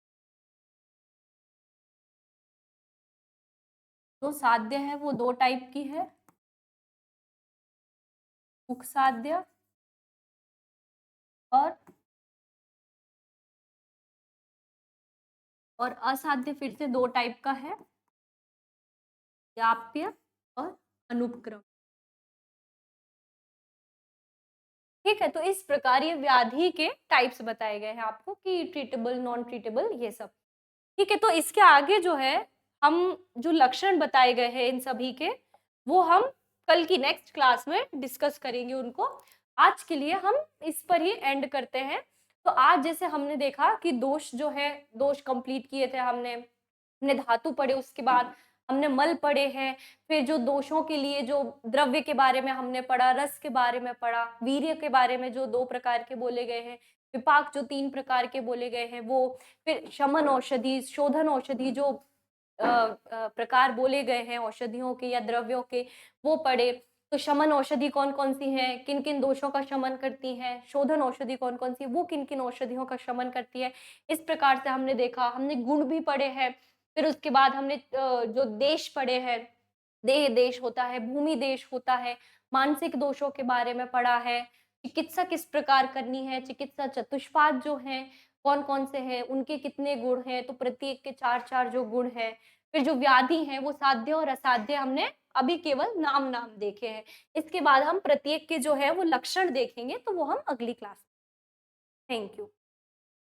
जो साध्य है वो 2 टाइप की है, सुखसाध्य और असाध्य फिर से 2 टाइप का है, व्याप्य और अनुपक्रम। ठीक है? तो इस प्रकार ये व्याधि के टाइप्स बताए गए हैं आपको कि ट्रीटेबल, नॉन ट्रीटेबल ये सब। ठीक है, तो इसके आगे जो है, हम जो लक्षण बताए गए हैं इन सभी के, वो हम कल की नेक्स्ट क्लास में डिस्कस करेंगे उनको। आज के लिए हम इस पर ही एंड करते हैं। तो आज जैसे हमने देखा कि दोष जो है, दोष कंप्लीट किए थे हमने, हमने धातु पढ़े, उसके बाद हमने मल पढ़े हैं, फिर जो दोषों के लिए जो द्रव्य के बारे में हमने पढ़ा, रस के बारे में पढ़ा, वीर्य के बारे में जो 2 प्रकार के बोले गए हैं, विपाक जो 3 प्रकार के बोले गए हैं वो, फिर शमन औषधि, शोधन औषधि जो प्रकार बोले गए हैं औषधियों के या द्रव्यों के, वो पढ़े। तो शमन औषधि कौन-कौन सी हैं, किन-किन दोषों का शमन करती हैं, शोधन औषधि कौन-कौन सी है, वो किन-किन औषधियों का शमन करती है। इस प्रकार से हमने देखा, हमने गुण भी पढ़े हैं। फिर उसके बाद हमने जो देश पढ़े हैं, देह देश होता है, भूमि देश होता है, मानसिक दोषों के बारे में पढ़ा है, चिकित्सा किस प्रकार करनी है, चिकित्सा चतुष्पाद जो हैं, कौन-कौन से हैं, उनके कितने गुण हैं, तो प्रत्येक के 4-4 जो गुण हैं। फिर जो व्याधि हैं, वो साध्य और असाध्य हमने अभी केवल नाम-नाम देखे हैं। इसके बाद हम प्रत्येक के जो है वो लक्षण देखेंगे, तो वो हम अगली क्लास में। Thank you.